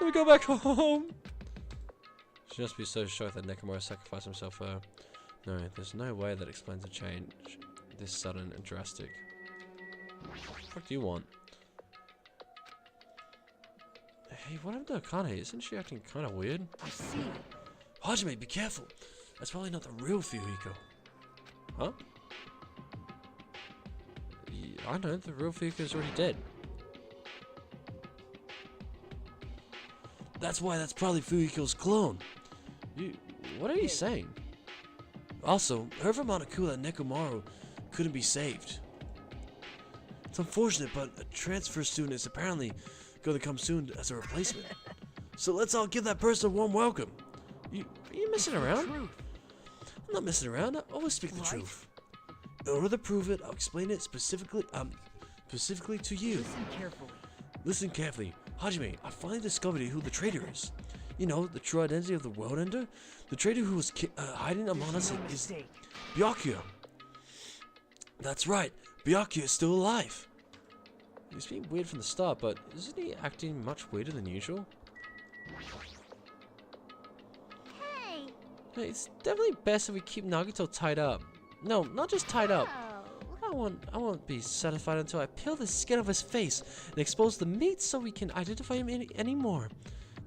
Let me go back home. She must be so shocked that Nekomaru sacrificed himself for her. No, there's no way that explains a change this sudden and drastic. What the fuck do you want? Hey, what happened to Akane? Isn't she acting kind of weird? I see. Hajime, be careful. That's probably not the real Fuyiko. Huh? Yeah, I know, the real Fuyiko is already dead. That's why that's probably Fuyiko's clone. What are you saying? Also, heard from Monaku that Nekomaru couldn't be saved. It's unfortunate, but a transfer student is apparently going to come soon as a replacement. So let's all give that person a warm welcome. Are you messing around? I'm not messing around. I always speak the truth. In order to prove it, I'll explain it specifically to you. Listen carefully. Listen carefully. Hajime, I finally discovered who the traitor is. You know, the true identity of the World Ender? The traitor who was hiding among us is Byakuya. That's right. Byakuya is still alive. He's being weird from the start, but isn't he acting much weirder than usual? Hey. Hey, it's definitely best if we keep Nagito tied up. No, not just tied up. Oh. I won't be satisfied until I peel the skin off his face and expose the meat so we can identify him anymore.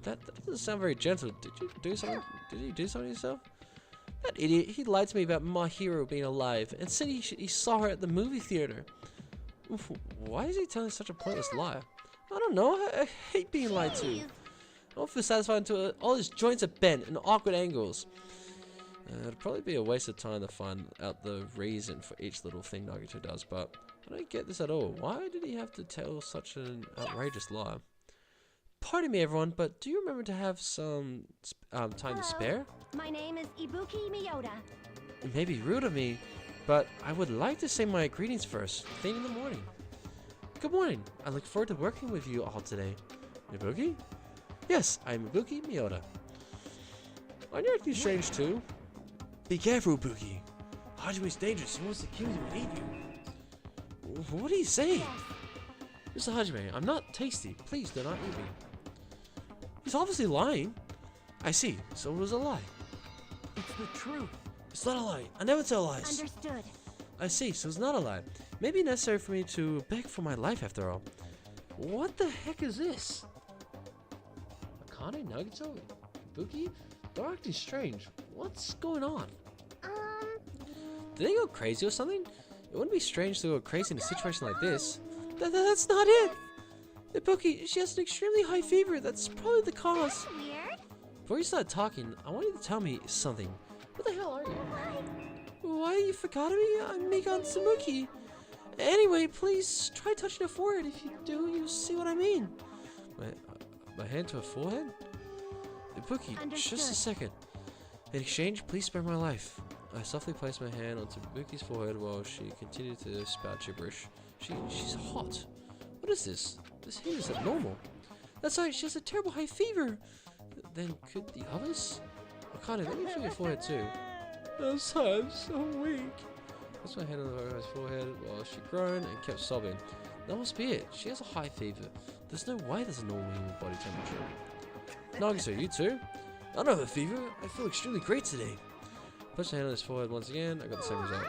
That doesn't sound very gentle. Did you do something? Did you do something yourself? That idiot, he lied to me about my hero being alive and said he saw her at the movie theater. Why is he telling such a pointless lie? I don't know. I hate being lied to. I won't feel satisfied until all his joints are bent in awkward angles. It'd probably be a waste of time to find out the reason for each little thing Nagito does, but I don't get this at all. Why did he have to tell such an outrageous lie? Pardon me, everyone, but do you remember to have some time to spare? My name is Ibuki Miyota. It may be rude of me, but I would like to say my greetings first, thing in the morning. Good morning. I look forward to working with you all today. Ibuki? Yes, I'm Ibuki Miyota. Aren't you acting strange too? Be careful, Ibuki. Hajime's dangerous. He wants to kill you and eat you. What are you saying? Mr. Hajime, I'm not tasty. Please do not eat me. He's obviously lying. I see. So it was a lie. It's the truth. It's not a lie. I never tell lies. Understood. I see. So it's not a lie. Maybe necessary for me to beg for my life after all. What the heck is this? Akane, Nagito, Ibuki? They're acting strange. What's going on? Did they go crazy or something? It wouldn't be strange to go crazy in a situation like this. That's not it! Ibuki, she has an extremely high fever. That's probably the cause. Weird. Before you start talking, I want you to tell me something. What the hell are you? Why, you forgot me? I'm Mikan Samuki. Anyway, please try touching her forehead. If you do, you'll see what I mean. My hand to her forehead? Ibuki, just a second. In exchange, please spare my life. I softly placed my hand onto Ibuki's forehead while she continued to spout gibberish. She's hot. What is this? This heat is abnormal. That's right, she has a terrible high fever. Then could the others? Akane, let me feel your forehead too. I'm so weak. Placed my hand on her forehead while she groaned and kept sobbing. That must be it. She has a high fever. There's no way there's a normal human body temperature. Nagito, you too? I don't have a fever. I feel extremely great today. Placed my hand on his forehead once again. I got the same result.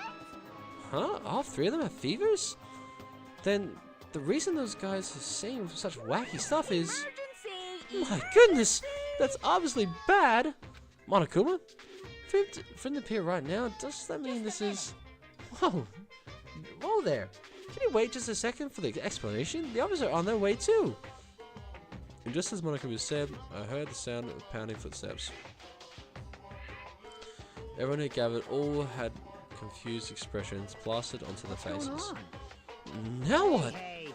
Huh? All three of them have fevers? Then the reason those guys are saying such wacky stuff is... My goodness! That's obviously bad! Monokuma? From the pier right now, does that mean this is... Whoa! Whoa there! Can you wait just a second for the explanation? The others are on their way too! And just as Monokuma said, I heard the sound of pounding footsteps. Everyone who gathered all had confused expressions plastered onto their faces. Now what? I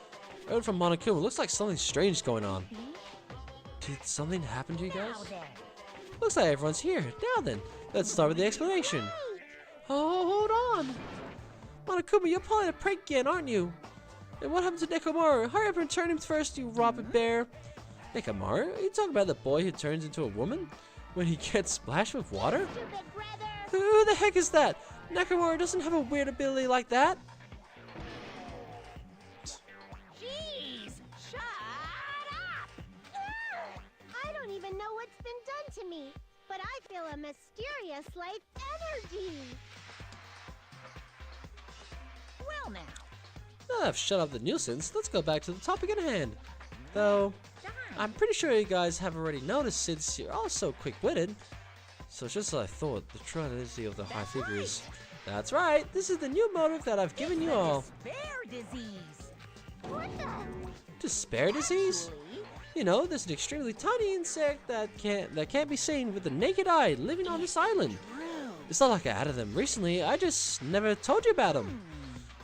heard from Monokuma. Looks like something strange is going on. Did something happen to you guys? Looks like everyone's here. Now then, let's start with the explanation. Oh, hold on. Monokuma, you're pulling a prank again, aren't you? And what happened to Nekomaru? Hurry up and turn him first, you robber bear. Nekomaru? Are you talking about the boy who turns into a woman? When he gets splashed with water? Who the heck is that? Nekomaru doesn't have a weird ability like that. Jeez! Shut up! I don't even know what's been done to me, but I feel a mysterious life energy. Well now. Now that I've shut up the nuisance, let's go back to the topic at hand. Though, I'm pretty sure you guys have already noticed since you're all so quick-witted. So just as I thought, the true identity of the high figure is... That's right, this is the new motive that I've given you all. Despair disease. What the? Despair disease? You know, there's an extremely tiny insect that can't be seen with the naked eye living on this island. It's not like I added them recently, I just never told you about them.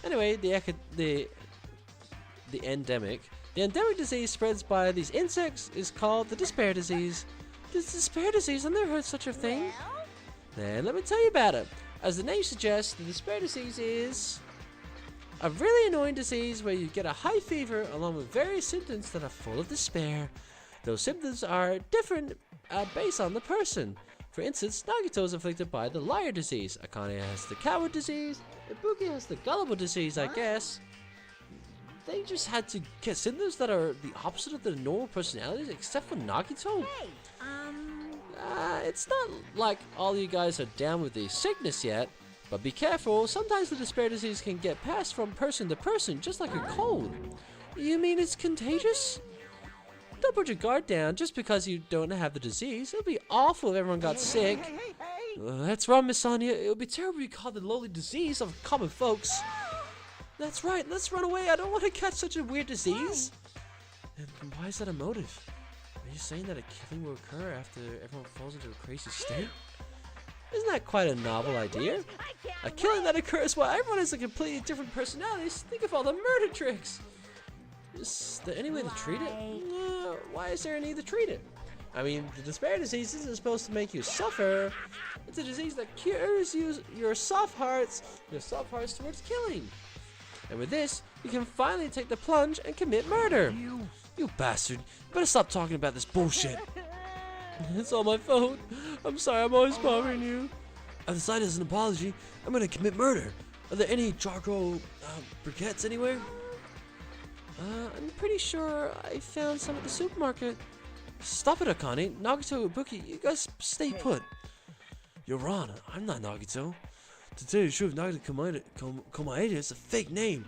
Anyway, the endemic disease spreads by these insects is called the despair disease. The despair disease, I've never heard such a thing. Then let me tell you about it. As the name suggests, the despair disease is a really annoying disease where you get a high fever along with various symptoms that are full of despair. Those symptoms are different based on the person. For instance, Nagito is afflicted by the liar disease. Akane has the coward disease. Ibuki has the gullible disease, I guess. they just had to get signals that are the opposite of their normal personalities, except for Nagito? Hey, It's not like all you guys are down with the sickness yet, but be careful, sometimes the despair disease can get passed from person to person, just like a cold. You mean it's contagious? Don't put your guard down just because you don't have the disease. It would be awful if everyone got sick. That's right, Miss Sonia. It would be terrible if you caught the lowly disease of common folks. That's right, let's run away. I don't want to catch such a weird disease. And why is that a motive? Are you saying that a killing will occur after everyone falls into a crazy state? Isn't that quite a novel idea? A killing that occurs while everyone has a completely different personalities. Think of all the murder tricks. Is there any way to treat it? Why is there a need to treat it? I mean, the despair disease isn't supposed to make you suffer. It's a disease that cures your soft hearts towards killing. And with this, you can finally take the plunge and commit murder. You bastard. You better stop talking about this bullshit. It's all my fault. I'm sorry, I'm always bothering you. I've decided as an apology, I'm gonna commit murder. Are there any charcoal briquettes anywhere? I'm pretty sure I found some at the supermarket. Stop it, Akane. Nagito, Ibuki, you guys stay put. Your Honor, I'm not Nagito. To tell you the truth, Nagito Komaeda is a fake name.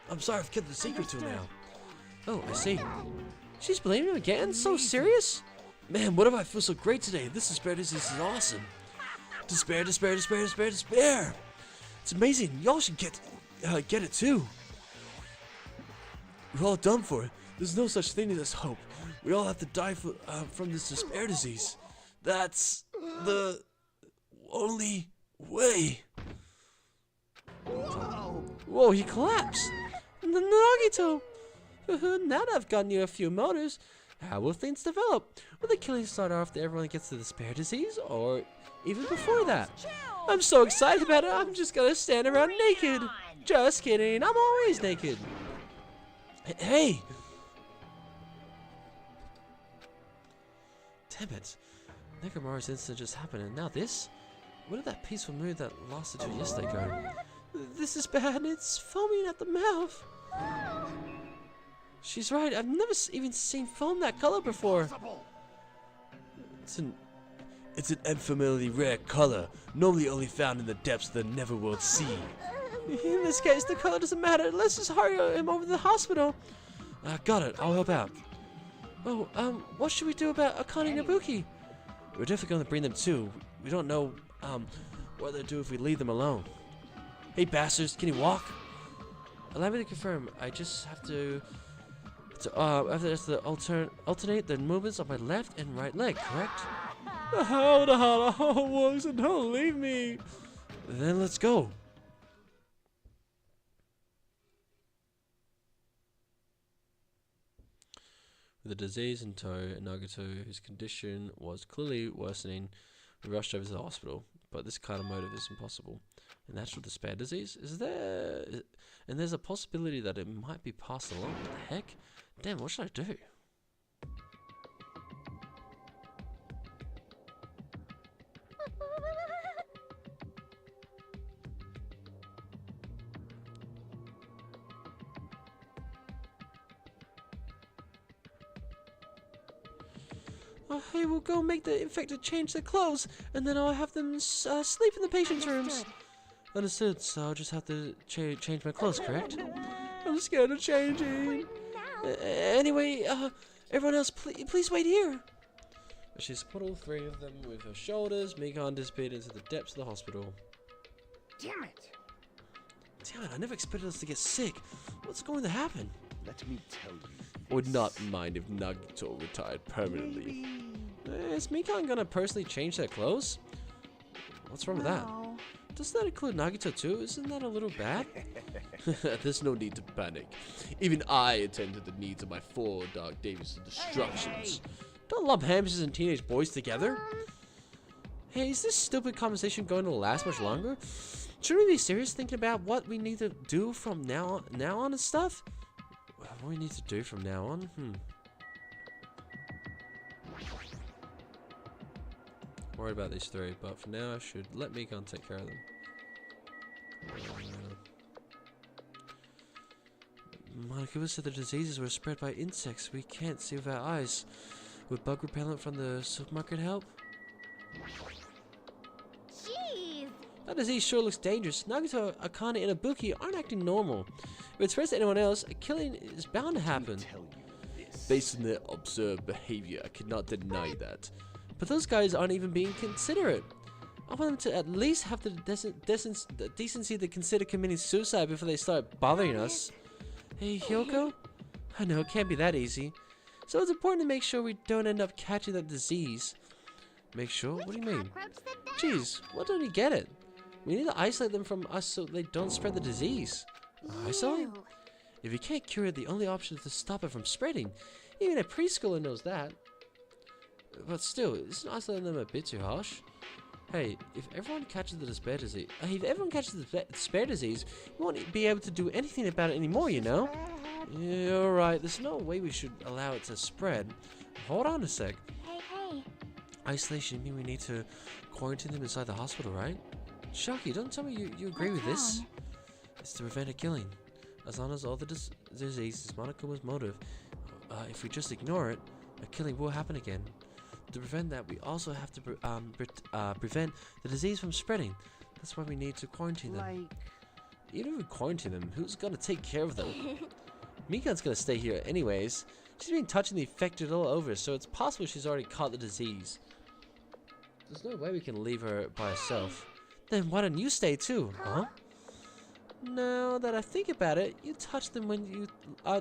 I'm sorry I've kept the secret till now. Oh, I see. She's blaming him again? So serious? Man, what if I feel so great today? This despair disease is awesome. Despair, despair, despair, despair, despair. It's amazing. Y'all should get it too. We're all done for it. There's no such thing as hope. We all have to die from this despair disease. That's the only way. Whoa, he collapsed. Nagito. Now that I've gotten you a few motives, how will things develop? Will the killing start after everyone gets the despair disease, or even before that? I'm so excited about it, I'm just gonna stand around naked. Just kidding, I'm always naked. Hey! Damn it. Nekomaru's incident just happened, and now this? Where did that peaceful mood that lasted till yesterday go? This is bad, it's foaming at the mouth. She's right, I've never even seen foam that color before. It's an unfamiliarly rare color, normally only found in the depths of the Neverworld Sea. In this case, the color doesn't matter. Let's just hurry him over to the hospital. Got it, I'll help out. Oh, what should we do about Akane and Ibuki? We're definitely going to bring them too. We don't know, what they'll do if we leave them alone. Hey bastards, can you walk? Allow me to confirm, I just have to alternate the movements of my left and right leg, correct? How the hell works and don't leave me. Then let's go. With the disease in tow, Nagito, whose condition was clearly worsening, rushed over to the hospital. But this kind of motive is impossible. A natural despair disease? And there's a possibility that it might be passed along. What the heck? Damn, what should I do? Hey, we'll go make the infected change their clothes, and then I'll have them sleep in the patient's rooms. Understood, so I'll just have to change my clothes, correct? I'm scared of changing. Anyway, everyone else, please wait here. She's put all three of them with her shoulders. Mikan disappeared into the depths of the hospital. Damn it! Damn it, I never expected us to get sick. What's going to happen? Let me tell you. I would not mind if Nagito retired permanently. Is Mikan gonna personally change their clothes? What's wrong with that? Does that include Nagito too? Isn't that a little bad? There's no need to panic. Even I attend to the needs of my four Dark Davis destructions. Don't lump hamsters and teenage boys together. Hey, is this stupid conversation going to last much longer? Should we be serious thinking about what we need to do from now on and stuff? What we need to do from now on? Worried about these three, but for now I should let Mikan take care of them. Monica said the diseases were spread by insects we can't see with our eyes. Would bug repellent from the supermarket help? Jeez! That disease sure looks dangerous. Nagato, Akane, and Ibuki aren't acting normal. If it spreads to anyone else, a killing is bound to happen. Tell you this. Based on their observed behavior, I cannot deny that. But those guys aren't even being considerate. I want them to at least have the decency to consider committing suicide before they start bothering us. Hey, Hyoko? I know, it can't be that easy. So it's important to make sure we don't end up catching that disease. Make sure? What do you mean? Jeez, what don't you get it? We need to isolate them from us so they don't spread the disease. Isolate? If you can't cure it, the only option is to stop it from spreading. Even a preschooler knows that. But still, isn't isolating them a bit too harsh? Hey, if everyone catches the despair disease, we won't be able to do anything about it anymore, you know? Yeah, alright, there's no way we should allow it to spread. Hold on a sec. Hey. Isolation mean we need to quarantine them inside the hospital, right? Shocky, don't tell me you agree with this. It's to prevent a killing. As long as all the disease is Monokuma's motive, if we just ignore it, a killing will happen again. To prevent that, we also have to prevent the disease from spreading. That's why we need to quarantine them. Even if we quarantine them, who's gonna take care of them? Mikan's gonna stay here anyways. She's been touching the infected all over, so it's possible she's already caught the disease. There's no way we can leave her by herself. Then why don't you stay too, huh? Now that I think about it, you touched them when you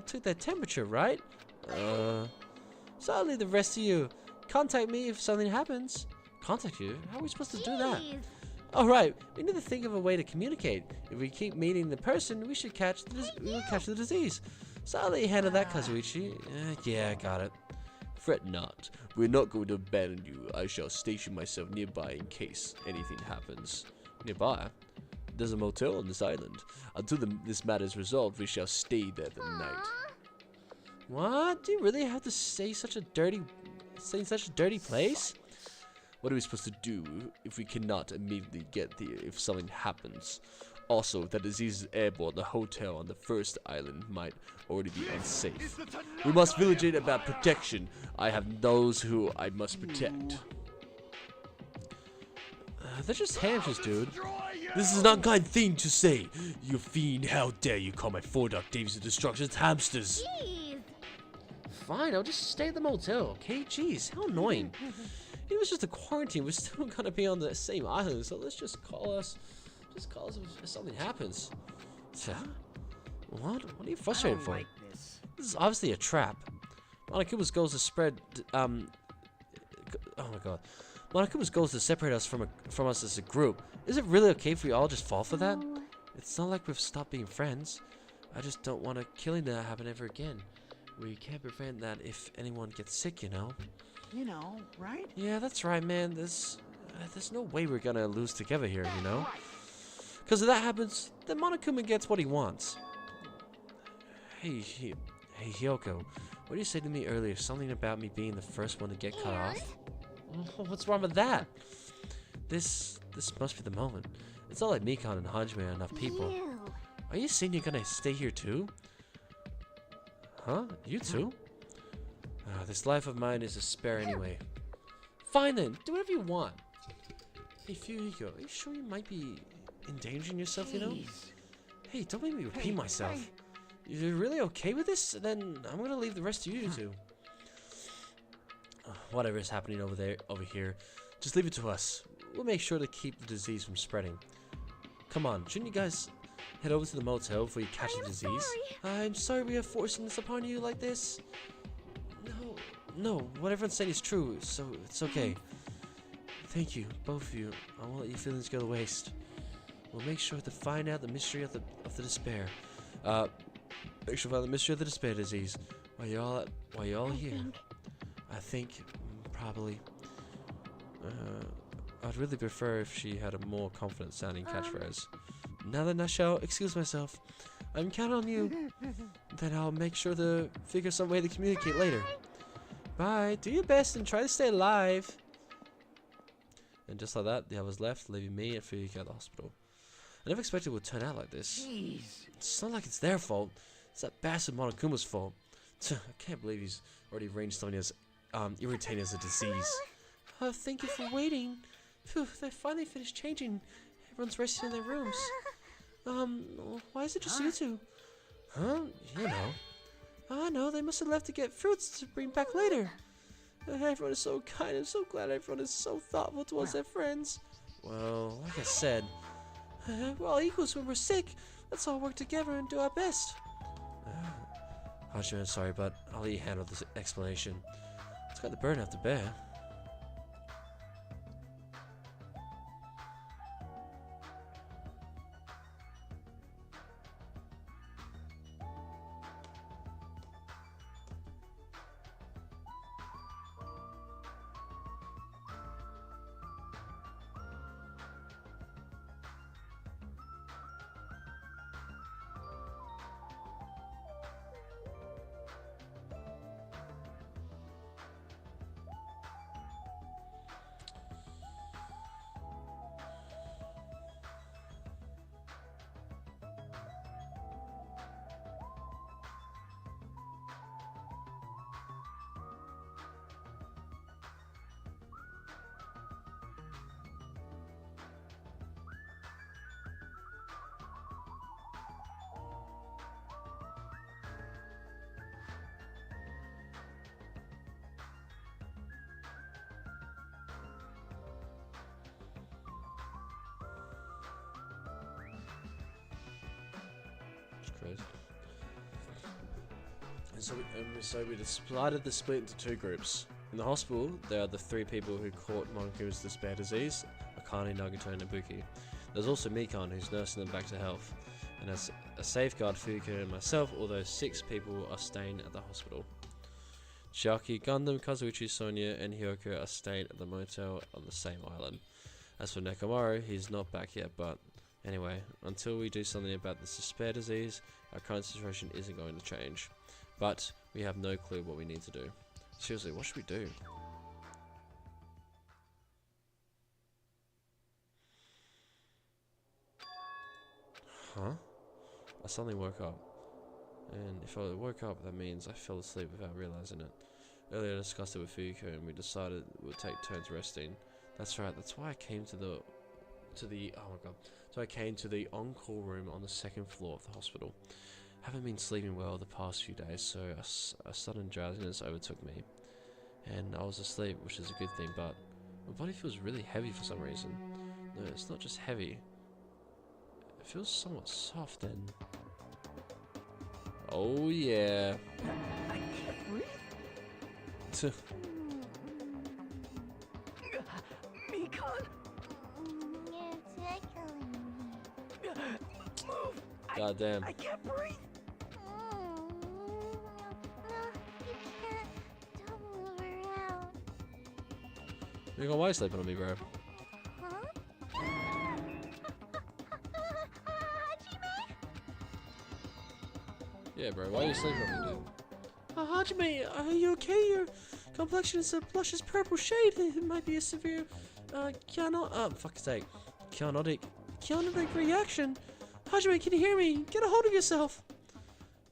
took their temperature, right? So I'll leave the rest to you. Contact me if something happens. Contact you? How are we supposed to do that? Alright, we need to think of a way to communicate. If we keep meeting the person, we will catch the disease. So I'll let you handle that, Kazuichi. Yeah, got it. Fret not. We're not going to abandon you. I shall station myself nearby in case anything happens. Nearby? There's a motel on this island. Until this matter is resolved, we shall stay there the night. What? Do you really have to stay in such a dirty place? What are we supposed to do if we cannot immediately get there if something happens? Also, if the disease is airborne, the hotel on the first island might already be unsafe. We must vigilate about protection. I have those who I must protect. They're just hamsters, dude. This is an unkind thing to say. You fiend, how dare you call my 4-Duck Davies of Destruction's hamsters? Jeez! Fine, I'll just stay at the motel, okay? Jeez, how annoying. It was just a quarantine. We're still gonna be on the same island, so let's just call us if something happens. What? What are you frustrated for? This is obviously a trap. Monokuma's goal is to spread. Oh my god. Monokuma's goal is to separate us from us as a group. Is it really okay if we all just fall for that? It's not like we've stopped being friends. I just don't want a killing to happen ever again. We can't prevent that if anyone gets sick, you know. You know, right? Yeah, that's right, man. There's no way we're gonna lose together here, you know. Because if that happens, then Monokuma gets what he wants. Hey, Hyoko, what did you say to me earlier? Something about me being the first one to get cut off? Oh, what's wrong with that? This must be the moment. It's not like Mikan and Hajime are enough people. Are you saying you're gonna stay here too? Huh? You too? This life of mine is a spare anyway. Fine then, do whatever you want. Hey, Fuyuhiko, are you sure you might be endangering yourself, you know? Hey, don't make me repeat myself. You're really okay with this? Then I'm gonna leave the rest to you two. Whatever is happening over here, just leave it to us. We'll make sure to keep the disease from spreading. Come on, shouldn't you guys head over to the motel before you catch the disease? I'm sorry we are forcing this upon you like this. No, what everyone's saying is true, so it's okay. Thank you, both of you. I won't let your feelings go to waste. We'll make sure to find out the mystery of the despair. Make sure to find the mystery of the despair disease. While you're all here. I think probably. I'd really prefer if she had a more confident sounding catchphrase. Now then, I shall excuse myself. I'm counting on you. Then I'll make sure to figure some way to communicate later. Bye. Do your best and try to stay alive. And just like that, the others left, leaving me and Fuyuhiko at the hospital. I never expected it would turn out like this. Jeez. It's not like it's their fault. It's that bastard Monokuma's fault. I can't believe he's already arranged something as irritating as a disease. Thank you for waiting. Phew, they finally finished changing. Everyone's resting in their rooms. Why is it just you two? Huh? You know. I know, they must have left to get fruits to bring back later. Everyone is so kind. I'm so glad everyone is so thoughtful towards their friends. Well, like I said, we're all equals when we're sick. Let's all work together and do our best. Hajime, sorry, but I'll let you handle this explanation. It's got the burden I have to bear. Crazy. And so we decided to split into two groups. In the hospital, there are the three people who caught Monku's despair disease: Akane, Nagito, and Ibuki. There's also Mikan, who's nursing them back to health. And as a safeguard, Fuyuko and myself, although 6 people are staying at the hospital. Chiaki, Gundam, Kazuichi, Sonia, and Hyoko are staying at the motel on the same island. As for Nekomaru, he's not back yet, but anyway, until we do something about this despair disease, our current situation isn't going to change. But we have no clue what we need to do. Seriously, what should we do? Huh? I suddenly woke up. And if I woke up, that means I fell asleep without realizing it. Earlier I discussed it with Fuyuko and we decided we'll take turns resting. That's right, that's why I came to the oh my god. So I came to the on-call room on the 2nd floor of the hospital. Haven't been sleeping well the past few days, so a sudden drowsiness overtook me. And I was asleep, which is a good thing, but my body feels really heavy for some reason. No, it's not just heavy. It feels somewhat soft and... Oh yeah. I can't breathe. Mikan! It's echoing me. Move! God damn. I can't breathe! No, you can't. Don't move around. You're gonna why sleeping on me, bro? Huh? Hajime? Yeah, bro, why are you sleeping on me, dude? Hajime, are you okay? Your complexion is a blushes purple shade. It might be a severe, fuck's sake. Kyanotic reaction. Hajime, can you hear me? Get a hold of yourself.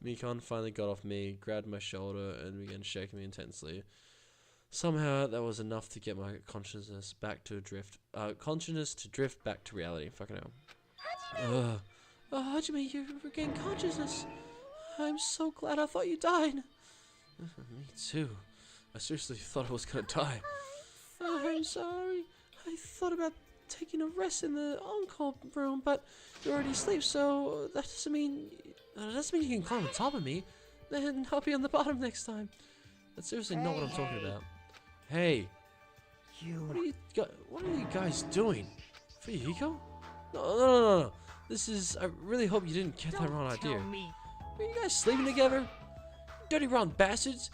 Mikan finally got off me, grabbed my shoulder, and began shaking me intensely. Somehow, that was enough to get my consciousness to drift back to reality. Fucking hell. Hajime, you regained consciousness. I'm so glad. I thought you died. Me too. I seriously thought I was gonna die. I'm sorry. I thought about taking a rest in the on-call room, but you're already asleep, so that doesn't mean you can climb on top of me. Then I'll be on the bottom next time. That's seriously not what I'm talking about. Hey, what are you guys doing? Fuyuko? No. This is. I really hope you didn't get that wrong idea. Are you guys sleeping together? You dirty rotten bastards!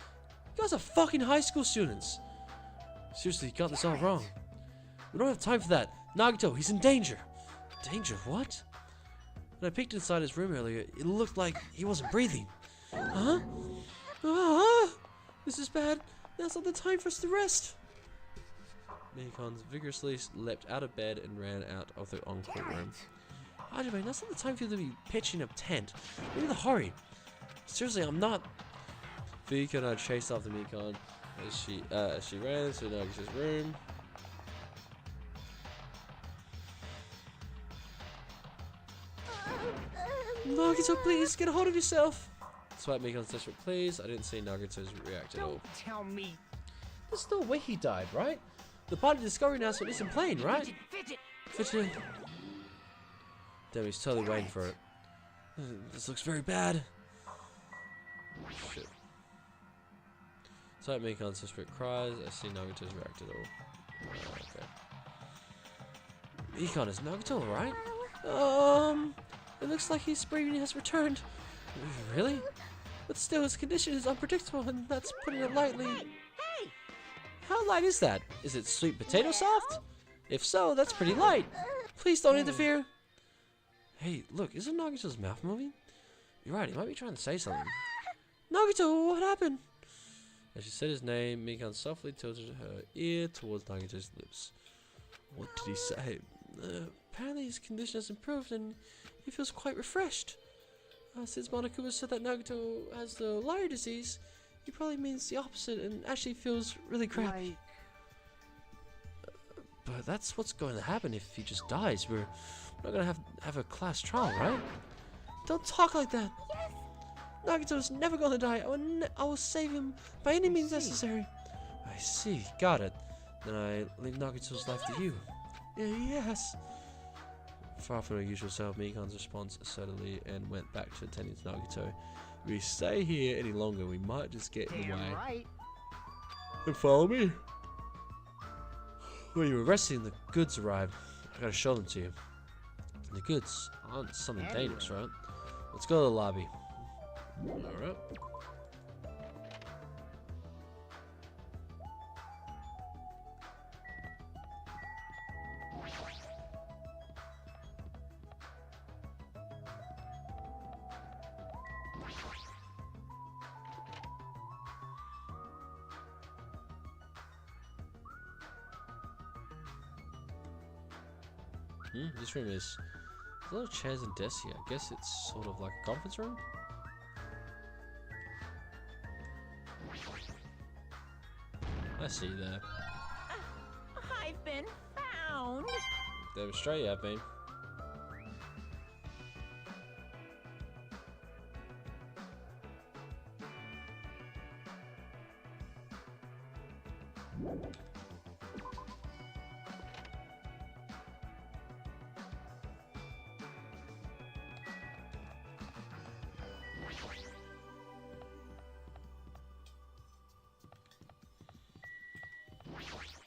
You guys are fucking high school students. Seriously, you got this all wrong. We don't have time for that. Nagito, he's in danger. Danger? What? When I peeked inside his room earlier, it looked like he wasn't breathing. Huh? This is bad. Now's not the time for us to rest. Mikan vigorously leapt out of bed and ran out of the on-call room. Hajime, that's not the time for you to be pitching a tent. We need to hurry. Seriously, I'm not. Vika and I chased after Mikon as she ran into Nagito's room. Nagito, please get a hold of yourself. Despite Mikon's desperate pleas, I didn't see Nagito's react at all. Don't tell me. There's no way he died, right? The party discovery announcement isn't plain, right? Fidget. Fidget. Damn, he's totally waiting for it. This looks very bad. Shit. Despite Mikon's desperate cries, I see Nagito's react at all. Okay. Mikon, is Nagito alright? It looks like his breathing has returned. Really? But still, his condition is unpredictable, and that's putting it lightly. Hey! How light is that? Is it sweet potato soft? If so, that's pretty light. Please don't interfere. Hey, look, isn't Nagito's mouth moving? You're right, he might be trying to say something. Nagito, what happened? As she said his name, Mikon softly tilted her ear towards Nagito's lips. What did he say? Apparently his condition has improved and he feels quite refreshed. Since Monokuma said that Nagito has the Lyre disease, he probably means the opposite and actually feels really crappy. But that's what's going to happen if he just dies. We're not going to have a class trial, right? Don't talk like that. Yes. Nagito's never going to die. I will save him by any means necessary. I see. Got it. Then I leave Nagito's life to you. Yes. Far from her usual self, Mikon's response assertively and went back to attending to Nagito. If we stay here any longer, we might just get in the way. Right. And follow me. When you were resting, the goods arrived. I gotta show them to you. The goods aren't something dangerous, right? Let's go to the lobby. Alright. This room is a lot of chairs and desks here. I guess it's sort of like a conference room. I see you there. I've been found. Damn straight you have been.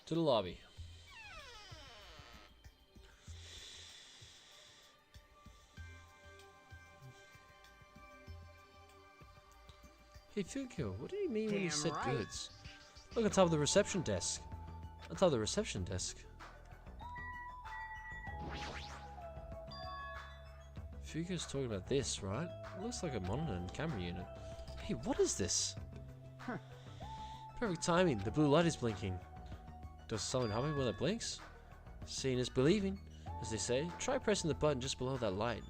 To the lobby. Hey Fukio, what do you mean when you said right. goods? Look on top of the reception desk. On top of the reception desk. Fukio's talking about this, right? It looks like a monitor and camera unit. Hey, what is this? Huh. Perfect timing. The blue light is blinking. Does something happen when it blinks? Seeing is believing, as they say. Try pressing the button just below that light.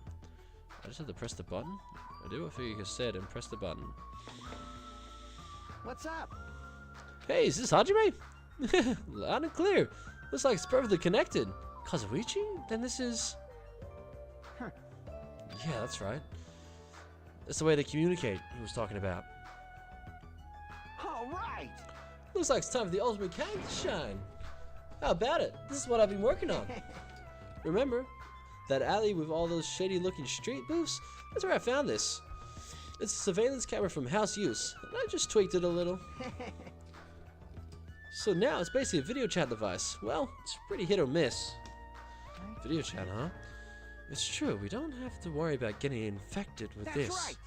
I just have to press the button? I do what Fukio said and press the button. What's up? Hey, is this Hajime? Loud and clear. Looks like it's perfectly connected. Kazuichi? Then this is... Huh. Yeah, that's right. That's the way they communicate he was talking about. All right. Looks like it's time for the ultimate character to shine. How about it? This is what I've been working on. Remember that alley with all those shady looking street booths? That's where I found this. It's a surveillance camera from house use, and I just tweaked it a little. So now it's basically a video chat device. Well, it's pretty hit or miss. Video chat, huh? It's true, we don't have to worry about getting infected with That's this. right.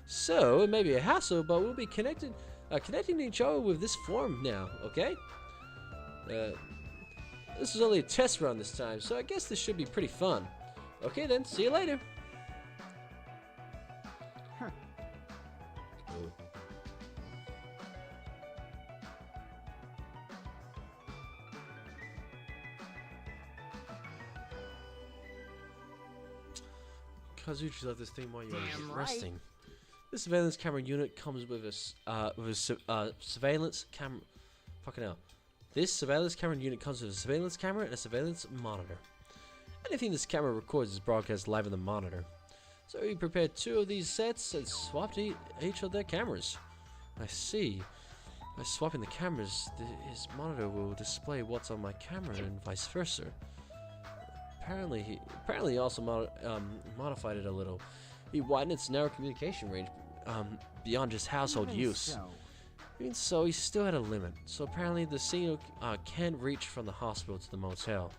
So, it may be a hassle, but we'll be connecting each other with this form now, okay? This is only a test run this time, so I guess this should be pretty fun. Okay then, see you later. Huh. Kazuchi left this thing while you were Damn right. resting. This surveillance camera unit comes with a surveillance camera. Fucking hell. This surveillance camera unit comes with a surveillance camera and a surveillance monitor. Anything this camera records is broadcast live on the monitor. So we prepared 2 of these sets and swapped each of their cameras. I see. By swapping the cameras, his monitor will display what's on my camera and vice versa. Apparently he also modified it a little. He widened its narrow communication range beyond just household use. Even so, he still had a limit. So apparently the signal can't reach from the hospital to the motel.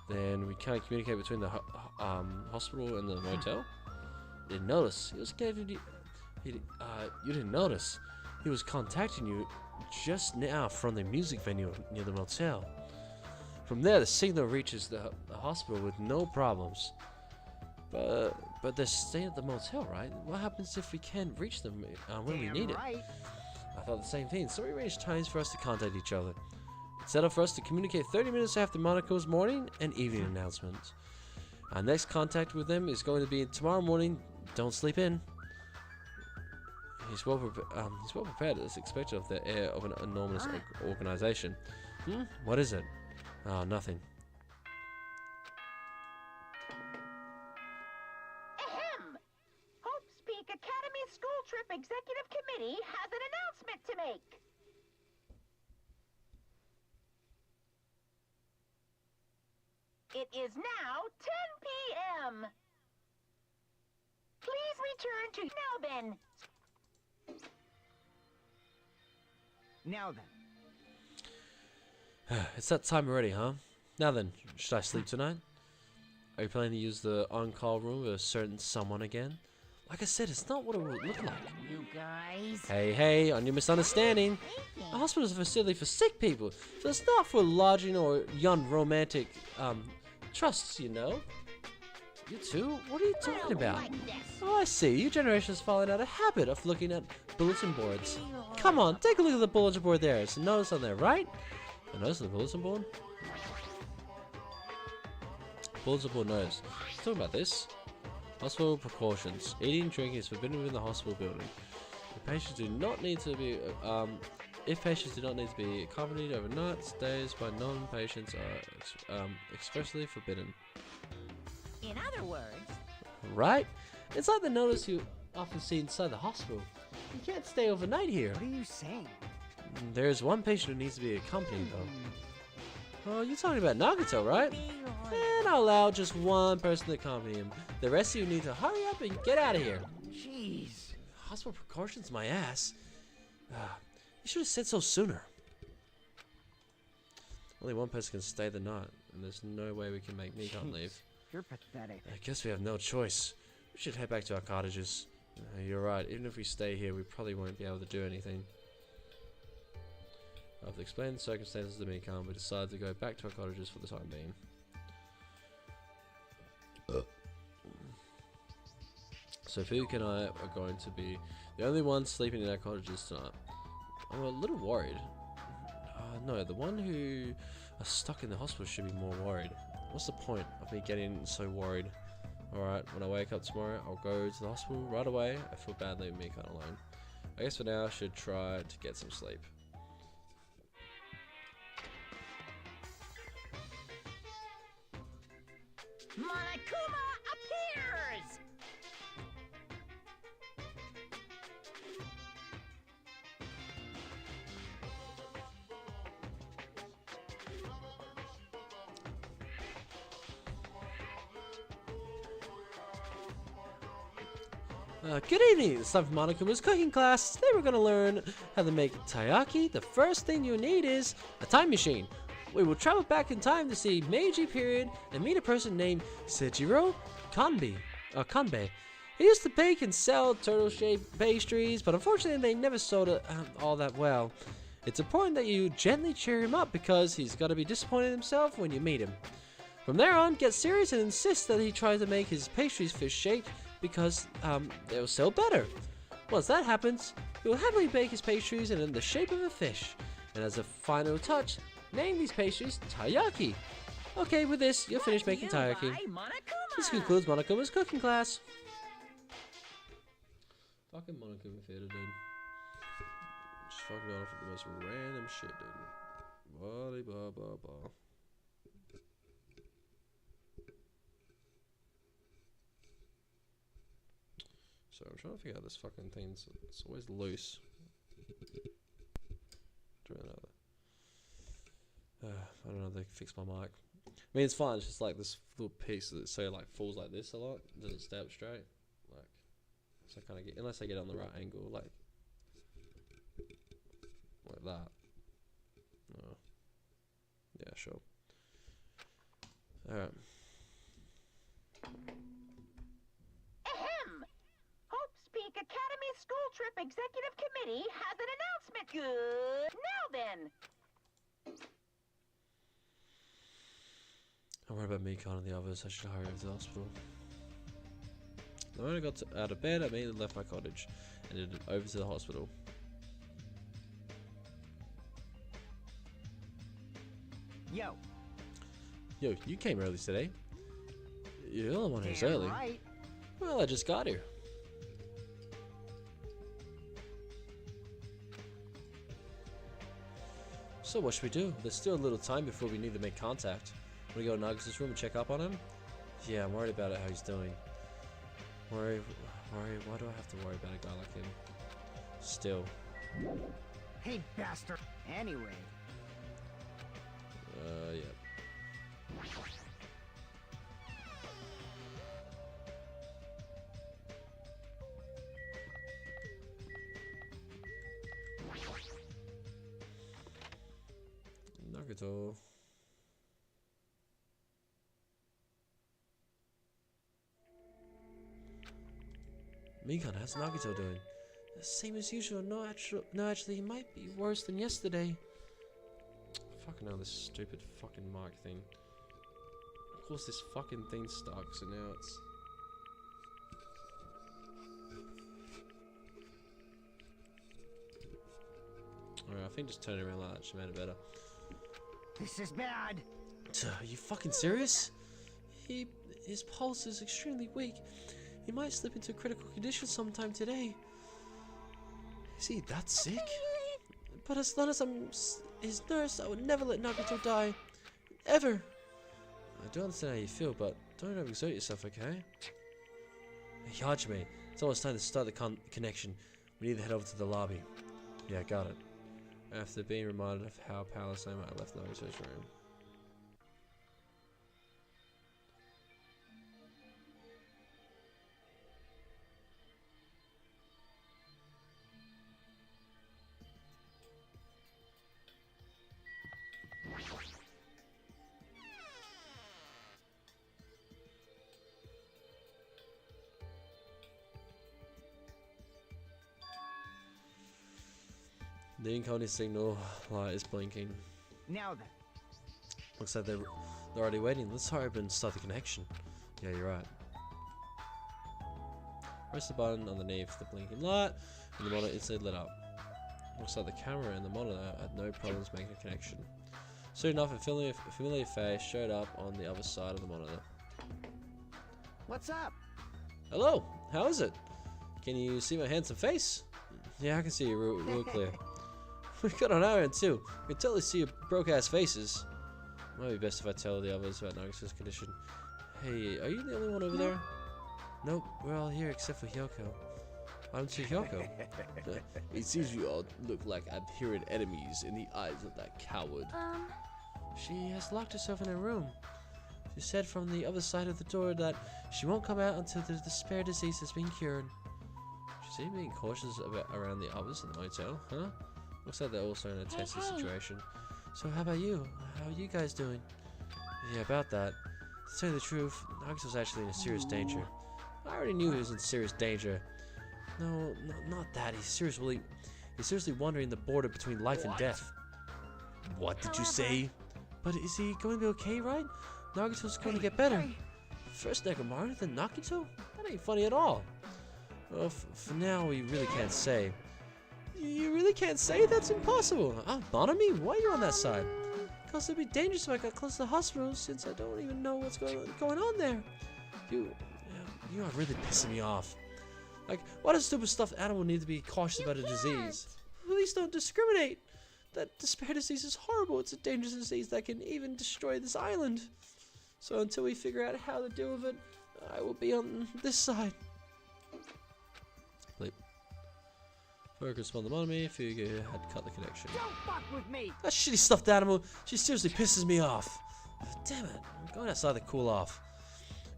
Then we can't communicate between the hospital and the motel. Didn't notice. He was you didn't notice. He was contacting you just now from the music venue near the motel. From there, the signal reaches the hospital with no problems. But they're staying at the motel, right? What happens if we can't reach them when we need it? I thought the same thing, so we arranged times for us to contact each other. It's set up for us to communicate 30 minutes after Monaco's morning and evening announcements. Our next contact with them is going to be tomorrow morning. Don't sleep in. He's well prepared as expected of the heir of an enormous organization. What is it? Oh, nothing. Ahem! Hope's Peak Academy School Trip Executive Committee has an announcement to make. It is now 10 p.m. Please return to Melbourne. Now then. It's that time already, huh? Now then, should I sleep tonight? Are you planning to use the on-call room with a certain someone again? Like I said, it's not what it would look like. You guys. Hey, on your misunderstanding. A hospital is a facility for sick people, so it's not for lodging or young romantic, trusts, you know? You two? What are you talking about? Oh, I see. Your generation has fallen out of habit of looking at bulletin boards. Come on, take a look at the bulletin board there. It's a notice on there, right? A notice on the bulletin board? Bulletin board notice. Talking about this. Hospital precautions. Eating and drinking is forbidden within the hospital building. If patients do not need to be accompanied overnight, stays by non-patients are expressly forbidden. In other words, Right? It's like the notice you often see inside the hospital. You can't stay overnight here. What are you saying? There's one patient who needs to be accompanied, though. Oh, you're talking about Nagato, right? And I'll allow just one person to accompany him. The rest of you need to hurry up and get out of here. Jeez. Hospital precautions, my ass. You should have said so sooner. Only one person can stay the night, and there's no way we can make Mikan leave. You're pathetic. I guess we have no choice. We should head back to our cottages. You're right, even if we stay here, we probably won't be able to do anything. After explaining the circumstances to Mikan, we decided to go back to our cottages for the time being. So Fuke and I are going to be the only ones sleeping in our cottages tonight. I'm a little worried. No, the one who are stuck in the hospital should be more worried. What's the point of me getting so worried? Alright, when I wake up tomorrow, I'll go to the hospital right away. I feel bad leaving Mikan alone. I guess for now, I should try to get some sleep. Monokuma appears! Good evening, it's time for Monokuma's cooking class. Today we're going to learn how to make taiyaki. The first thing you need is a time machine. We will travel back in time to see Meiji period and meet a person named Sejiro Kanbei. He used to bake and sell turtle-shaped pastries, but unfortunately they never sold it all that well. It's important that you gently cheer him up because he's got to be disappointed in himself when you meet him. From there on, get serious and insist that he tries to make his pastries fish-shaped because they'll sell better. Once that happens, he will happily bake his pastries in the shape of a fish. And as a final touch, name these pastries taiyaki. Okay, with this, you're finished making taiyaki. This concludes Monokuma's cooking class. Fucking Monica Theater, dude. Just fucking off with the most random shit, dude. Blah blah blah blah. So I'm trying to figure out this fucking thing. It's always loose. I don't know if they can fix my mic. I mean, it's fine. It's just like this little piece that so like falls like this a lot. It doesn't stay up straight. Like, so I kind of get, unless I get it on the right angle, like that. No. Yeah, sure. Alright. Ahem! Hope's Peak Academy School Trip Executive Committee has an announcement. Good. Now then. Don't worry about me, Con, and the others. I should hurry over to the hospital. The moment I got out of bed, I immediately left my cottage and headed over to the hospital. Yo. Yo, you came early today. You're the one who's Damn early. right. Well, I just got here. So what should we do? There's still a little time before we need to make contact. Want to go to Nuggets' room and check up on him? Yeah, I'm worried about it, how he's doing. Worry, why do I have to worry about a guy like him? Still. Hey, bastard. Anyway. Yeah. Nagato. Mikan, how's Nagato doing? The same as usual. No, actually, he might be worse than yesterday. Fucking hell, this stupid fucking mic thing. Of course, this fucking thing stuck, so now it's. Alright, I think just turning around like that should make it better. This is bad. Are you fucking serious? His pulse is extremely weak. He might slip into a critical condition sometime today. Is he that sick? But as long as I'm his nurse, I would never let Nagato die. Ever. I don't understand how you feel, but don't overexert yourself, okay? Hey, Hajime, it's almost time to start the connection. We need to head over to the lobby. Yeah, got it. After being reminded of how powerless I am, I left Nagato's room. The incoming signal light is blinking. Now then. Looks like they're already waiting. Let's hurry up and start the connection. Yeah, you're right. Press the button underneath the blinking light, and the monitor instantly lit up. Looks like the camera and the monitor had no problems making a connection. Soon enough, a familiar face showed up on the other side of the monitor. What's up? Hello, how is it? Can you see my handsome face? Yeah, I can see you real clear. We've got an iron too. We can totally see your broke-ass faces. Might be best if I tell the others about Nagato's condition. Hey, are you the only one over there? Nope, we're all here except for Hyoko. I'm to Hyoko. It seems you all look like abhorrent enemies in the eyes of that coward. She has locked herself in her room. She said from the other side of the door that she won't come out until the despair disease has been cured. She seemed being cautious around the others in the hotel, huh? Looks like they're also in a testy situation. So how about you? How are you guys doing? Yeah, about that. To tell you the truth, Nagato's actually in serious danger. I already knew he was in serious danger. No, not that. He's seriously wandering the border between life and death. What did you say? But is he going to be okay, right? Nagato's going to get better. First Nekomaru, then Nagato? That ain't funny at all. Well, for now, we really can't say. You really can't say? That's impossible. Bonami, why are you on that side? Because it'd be dangerous if I got close to the hospital, since I don't even know what's going on there. You are really pissing me off. Like, why does stupid stuffed animal need to be cautious about a disease? Police don't discriminate. That despair disease is horrible. It's a dangerous disease that can even destroy this island. So until we figure out how to deal with it, I will be on this side. Bleep. Focus on the bottom of me. Fugo had cut the connection. Don't fuck with me! That shitty stuffed animal, she seriously pisses me off. Damn it, I'm going outside to cool off.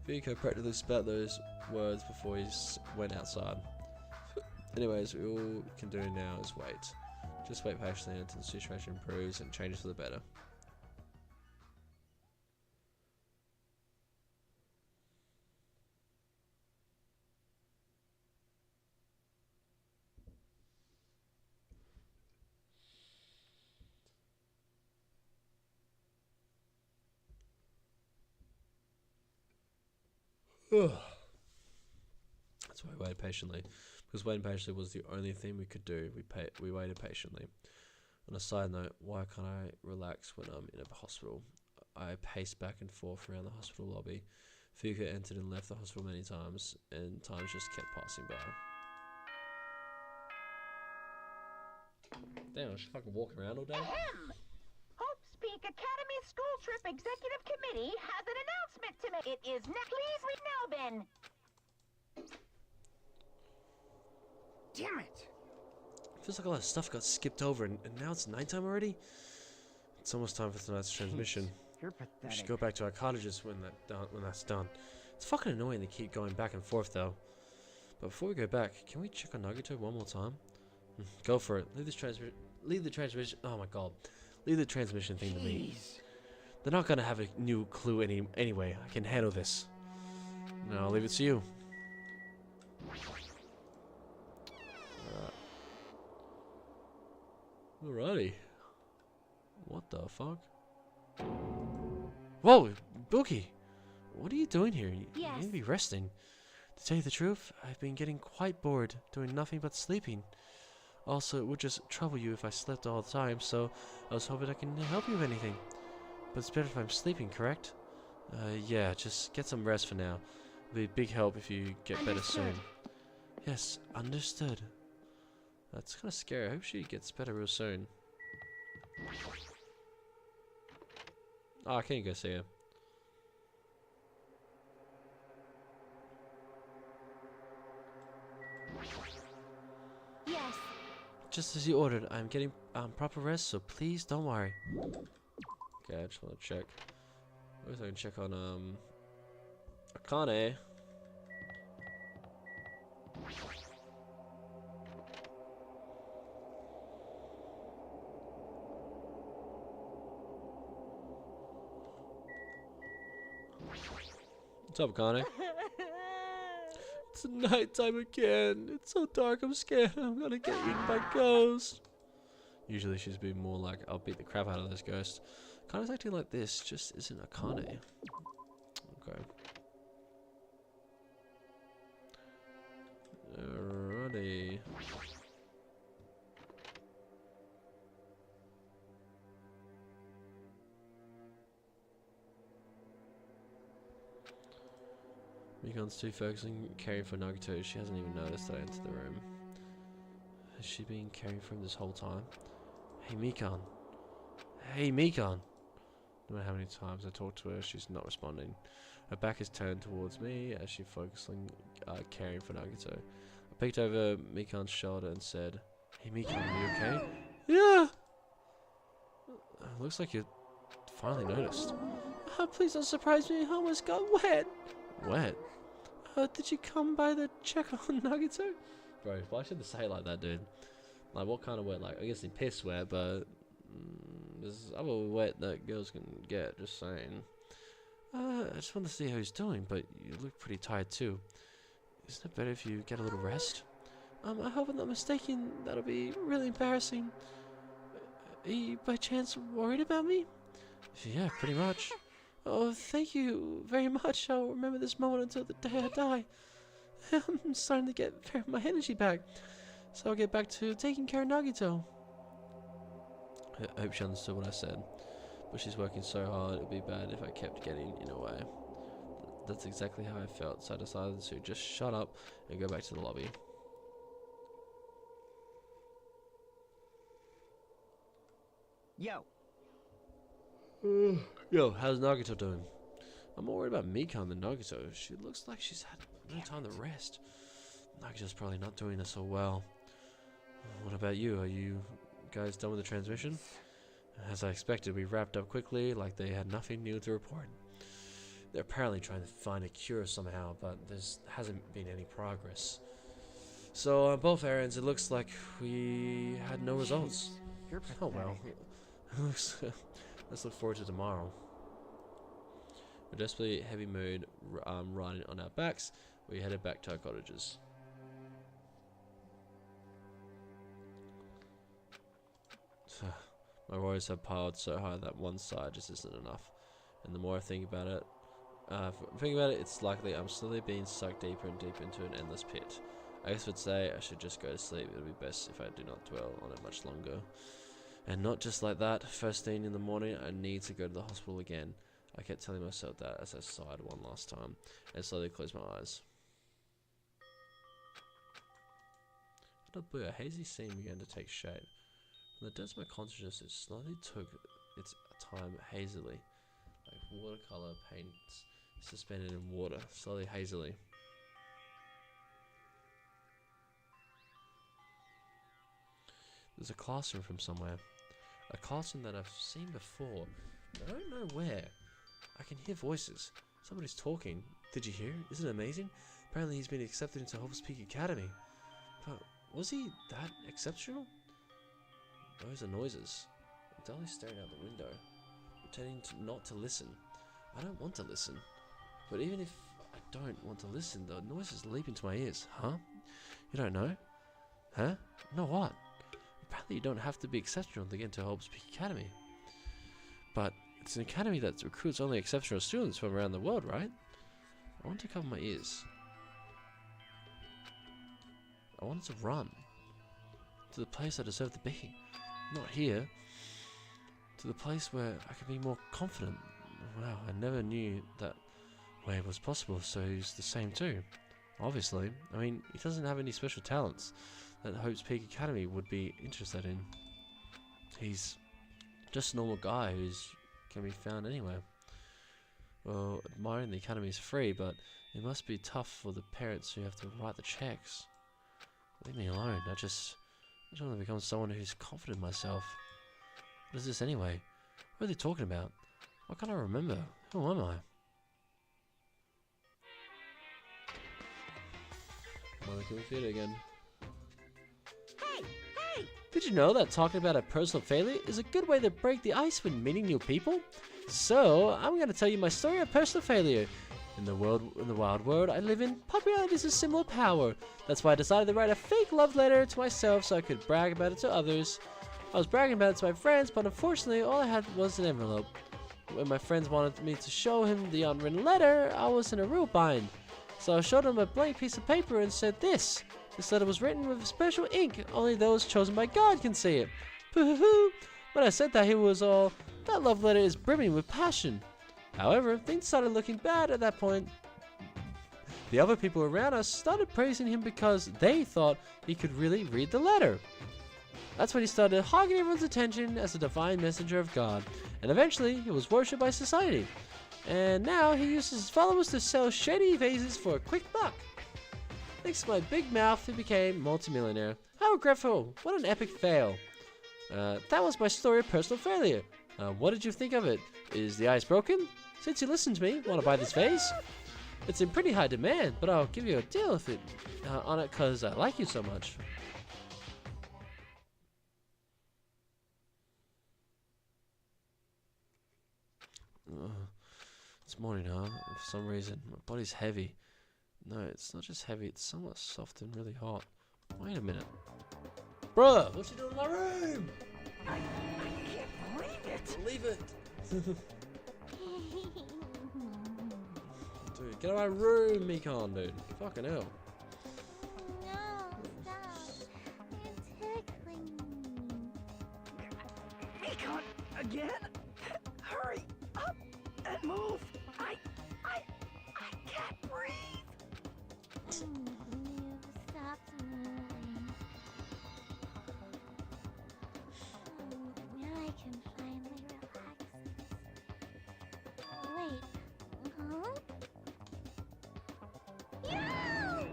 Fugo practically spat those words before he went outside. Anyways, all we can do now is wait. Just wait patiently until the situation improves and changes for the better. That's why we waited patiently, because waiting patiently was the only thing we could do. We waited patiently. On a side note, why can't I relax when I'm in a hospital? I paced back and forth around the hospital lobby. Fuka entered and left the hospital many times, and times just kept passing by. Damn, I should fucking walk around all day. Ahem! Hope's Peak Academy School Trip Executive Committee has an announcement to make. It is please read now, Ben. Damn it! Feels like a lot of stuff got skipped over, and now it's nighttime already? It's almost time for tonight's transmission. You're We pathetic. should go back to our cottages when that's done. It's fucking annoying to keep going back and forth though. But before we go back, can we check on Nagito one more time? Go for it. Leave the transmission. Oh my god. Leave the transmission thing to me. Jeez. They're not gonna have a new clue anyway. I can handle this. No, I'll leave it to you. Alrighty. What the fuck? Whoa, Bookie! What are you doing here? You Yes. need to be resting. To tell you the truth, I've been getting quite bored, doing nothing but sleeping. Also, it would just trouble you if I slept all the time, so I was hoping I can help you with anything. But it's better if I'm sleeping, correct? Yeah, just get some rest for now. It'll be a big help if you get better soon. Understood. Yes, understood. That's kind of scary. I hope she gets better real soon. Oh, can you go see her? Yes. Just as you ordered, I'm getting proper rest, so please don't worry. Okay, I just want to check. I guess I can check on Akane. What's up, Akane? It's nighttime again. It's so dark, I'm scared. I'm gonna get eaten by ghosts. Usually she's been more like, I'll beat the crap out of this ghost. Kane's acting like this just isn't Akane. Okay. Alrighty. Mikon's too focusing caring for Nagito, she hasn't even noticed that I entered the room. Has she been caring for him this whole time? Hey Mikon. Hey Mikon. No matter how many times I talk to her, she's not responding. Her back is turned towards me as she focusing caring for Nagito. I peeked over Mikon's shoulder and said, Hey Mikon, are you okay? Yeah! Looks like you finally noticed. Oh, please don't surprise me, I almost got wet. Wet? Did you come by the check on Nagito? Bro, why should they say it like that, dude? Like, what kind of wet? Like, I guess they piss wet, but there's other wet that girls can get, just saying. I just want to see how he's doing, but you look pretty tired too. Isn't it better if you get a little rest? I hope I'm not mistaken. That'll be really embarrassing. Are you by chance worried about me? Yeah, pretty much. Oh, thank you very much. I'll remember this moment until the day I die. I'm starting to get my energy back, so I'll get back to taking care of Nagito. I hope she understood what I said, but she's working so hard, it'd be bad if I kept getting in her way. That's exactly how I felt, so I decided to just shut up and go back to the lobby. Yo, Yo, how's Nagito doing? I'm more worried about Mikan than Nagito. She looks like she's had no time to rest. Nagito's probably not doing so well. What about you? Are you guys done with the transmission? As I expected, we wrapped up quickly, like they had nothing new to report. They're apparently trying to find a cure somehow, but there hasn't been any progress. So on both errands, it looks like we had no results. you're Oh pathetic. well. Let's look forward to tomorrow. With desperately heavy mood riding on our backs, we headed back to our cottages. My worries have piled so high that one side just isn't enough. And the more I think about it, it's likely I'm slowly being sucked deeper and deeper into an endless pit. I guess I'd say I should just go to sleep. It would be best if I do not dwell on it much longer. And not just like that, first thing in the morning, I need to go to the hospital again. I kept telling myself that as I sighed one last time, and slowly closed my eyes. Out of the blue, a hazy scene began to take shape. From the depths of my consciousness, it slowly took its time hazily, like watercolor paints suspended in water, slowly hazily. There's a classroom from somewhere. A classroom that I've seen before, but I don't know where. I can hear voices. Somebody's talking. Did you hear? Isn't it amazing? Apparently he's been accepted into Hope's Peak Academy. But was he that exceptional? Those are noises. I'm dully staring out the window, pretending not to listen. I don't want to listen. But even if I don't want to listen, the noises leap into my ears. Huh? You don't know? Huh? No what? Apparently you don't have to be exceptional to get into Hope's Peak Academy. But it's an academy that recruits only exceptional students from around the world, right? I want to cover my ears. I wanted to run to the place I deserve to be. Not here. To the place where I could be more confident. Wow, I never knew that way was possible, so he's the same too. Obviously. I mean, he doesn't have any special talents that Hope's Peak Academy would be interested in. He's just a normal guy who's can be found anywhere. Well, admiring the academy is free, but it must be tough for the parents who have to write the checks. Leave me alone. I just want to become someone who's confident in myself. What is this anyway? What are they talking about? What can't I remember? Who am I? Monica Theatre again. Hey! Hey! Did you know that talking about a personal failure is a good way to break the ice when meeting new people? So, I'm going to tell you my story of personal failure. In the wild world I live in, popularity is a symbol of power. That's why I decided to write a fake love letter to myself so I could brag about it to others. I was bragging about it to my friends, but unfortunately all I had was an envelope. When my friends wanted me to show him the unwritten letter, I was in a real bind. So I showed him a blank piece of paper and said this. This letter was written with special ink. Only those chosen by God can see it. Pooh-hoo-hoo. When I said that, he was all, that love letter is brimming with passion. However, things started looking bad at that point. The other people around us started praising him because they thought he could really read the letter. That's when he started hogging everyone's attention as a divine messenger of God. And eventually, he was worshipped by society. And now he uses his followers to sell shady vases for a quick buck. Thanks to my big mouth, he became multimillionaire. How regretful. What an epic fail. That was my story of personal failure. What did you think of it? Is the ice broken? Since you listened to me, want to buy this vase? It's in pretty high demand, but I'll give you a deal if it on it because I like you so much. It's morning, huh? For some reason, my body's heavy. No, it's not just heavy, it's somewhat soft and really hot. Wait a minute. Bruh, what you doing in my room? I can't believe it. Leave it. Dude, get out of my room, Mikan, dude. Fucking hell. No, stop. You're tickling me. Mikan, again? Hurry up and move. I You've stopped moving. Now I can finally relax. Wait. Huh?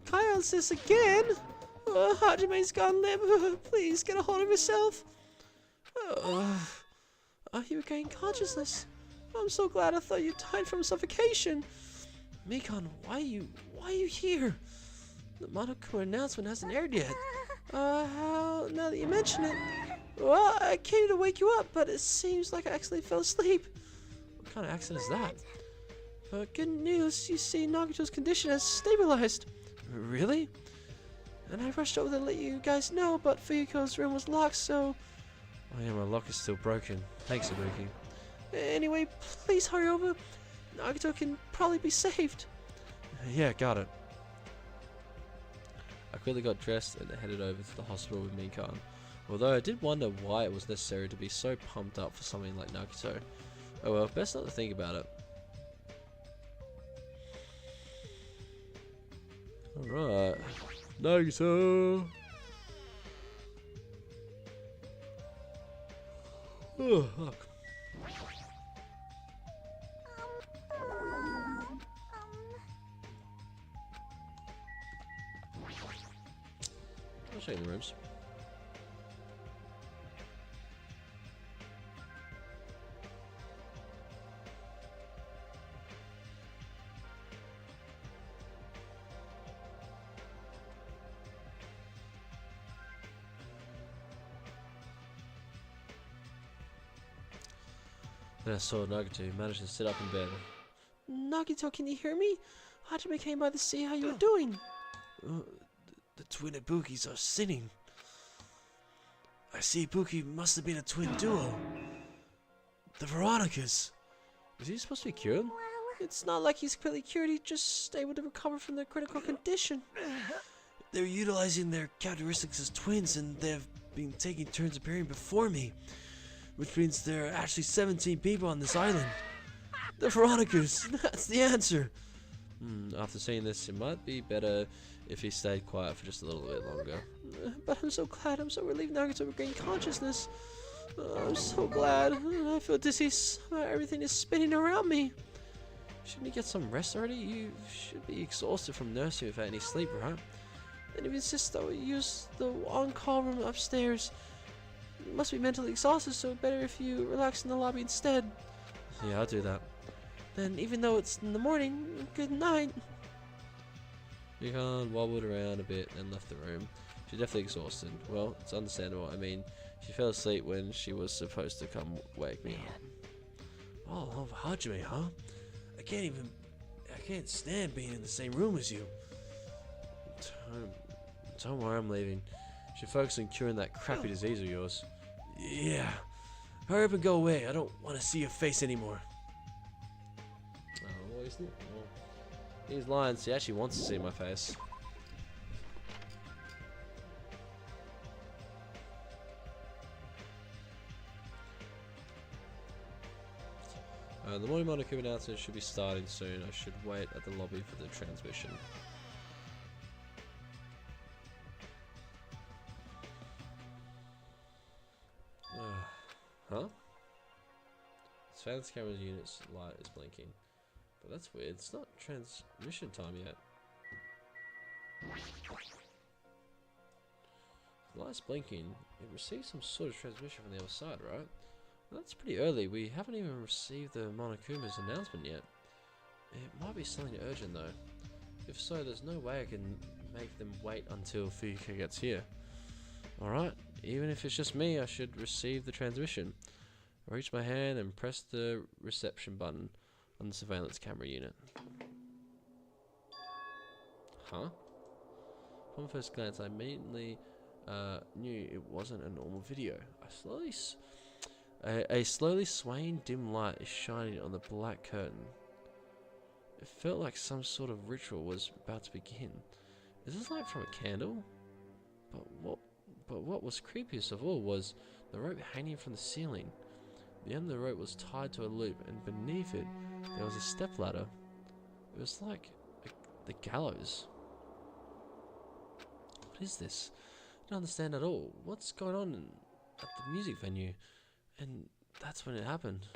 Kyle's this again? Hajime's gone limp. Please get a hold of yourself. You regained consciousness. I'm so glad. I thought you died from suffocation. Mikon, why are you here? The Monokuma announcement hasn't aired yet. Now that you mention it. Well, I came to wake you up, but it seems like I accidentally fell asleep. What kind of accident is that? Good news, you see Nagito's condition has stabilized. Really? And I rushed over to let you guys know, but Fuyuko's room was locked, so... Oh yeah, my lock is still broken. Thanks, Ibuki. Anyway, please hurry over. Nagito can probably be saved. Yeah, got it. I quickly got dressed and headed over to the hospital with Mikan. Although I did wonder why it was necessary to be so pumped up for something like Nagito. Oh well, best not to think about it. Alright. Nagito! Oh, fuck. I'll show you the rooms. Then I saw Nagito manage to sit up in bed. Nagito, can you hear me? Hajime came by to see how you were doing. The twin Ibukis are sinning. I see Ibuki must have been a twin duo. The Veronicas. Is he supposed to be cured? It's not like he's completely cured, he's just able to recover from their critical condition. They're utilizing their characteristics as twins and they've been taking turns appearing before me. Which means there are actually 17 people on this island. The Veronicas, that's the answer. After saying this, it might be better if he stayed quiet for just a little bit longer. But I'm so glad, I'm so relieved Nagito regained consciousness. I'm so glad. I feel dizzy. Everything is spinning around me. Shouldn't you get some rest already? You should be exhausted from nursing without any sleep, right? And if you insist that we use the on-call room upstairs, you must be mentally exhausted, so better if you relax in the lobby instead. Yeah, I'll do that. Then, even though it's in the morning, good night. Mikan wobbled around a bit and left the room. She's definitely exhausted. Well, it's understandable. I mean, she fell asleep when she was supposed to come wake me up. Oh, love Hajime, huh? I can't stand being in the same room as you. Don't worry, I'm leaving. Should focus on curing that crappy disease of yours. Yeah. Hurry up and go away. I don't want to see your face anymore. Oh, well, he's lying. So he actually wants to see my face. The morning Monokuma announcement should be starting soon. I should wait at the lobby for the transmission. Huh? Surveillance camera's unit's light is blinking. But that's weird. It's not transmission time yet. The light's blinking. It received some sort of transmission from the other side, right? Well, that's pretty early. We haven't even received the Monokuma's announcement yet. It might be something urgent though. If so, there's no way I can make them wait until Fuyuko gets here. Alright, even if it's just me, I should receive the transmission. I reach my hand and press the reception button on the surveillance camera unit. Huh? Upon first glance, I immediately knew it wasn't a normal video. A slowly swaying dim light is shining on the black curtain. It felt like some sort of ritual was about to begin. Is this light from a candle? But what was creepiest of all was the rope hanging from the ceiling. The end of the rope was tied to a loop, and beneath it there was a stepladder. It was like The gallows. What is this? I don't understand at all. What's going on at the music venue? And that's when it happened.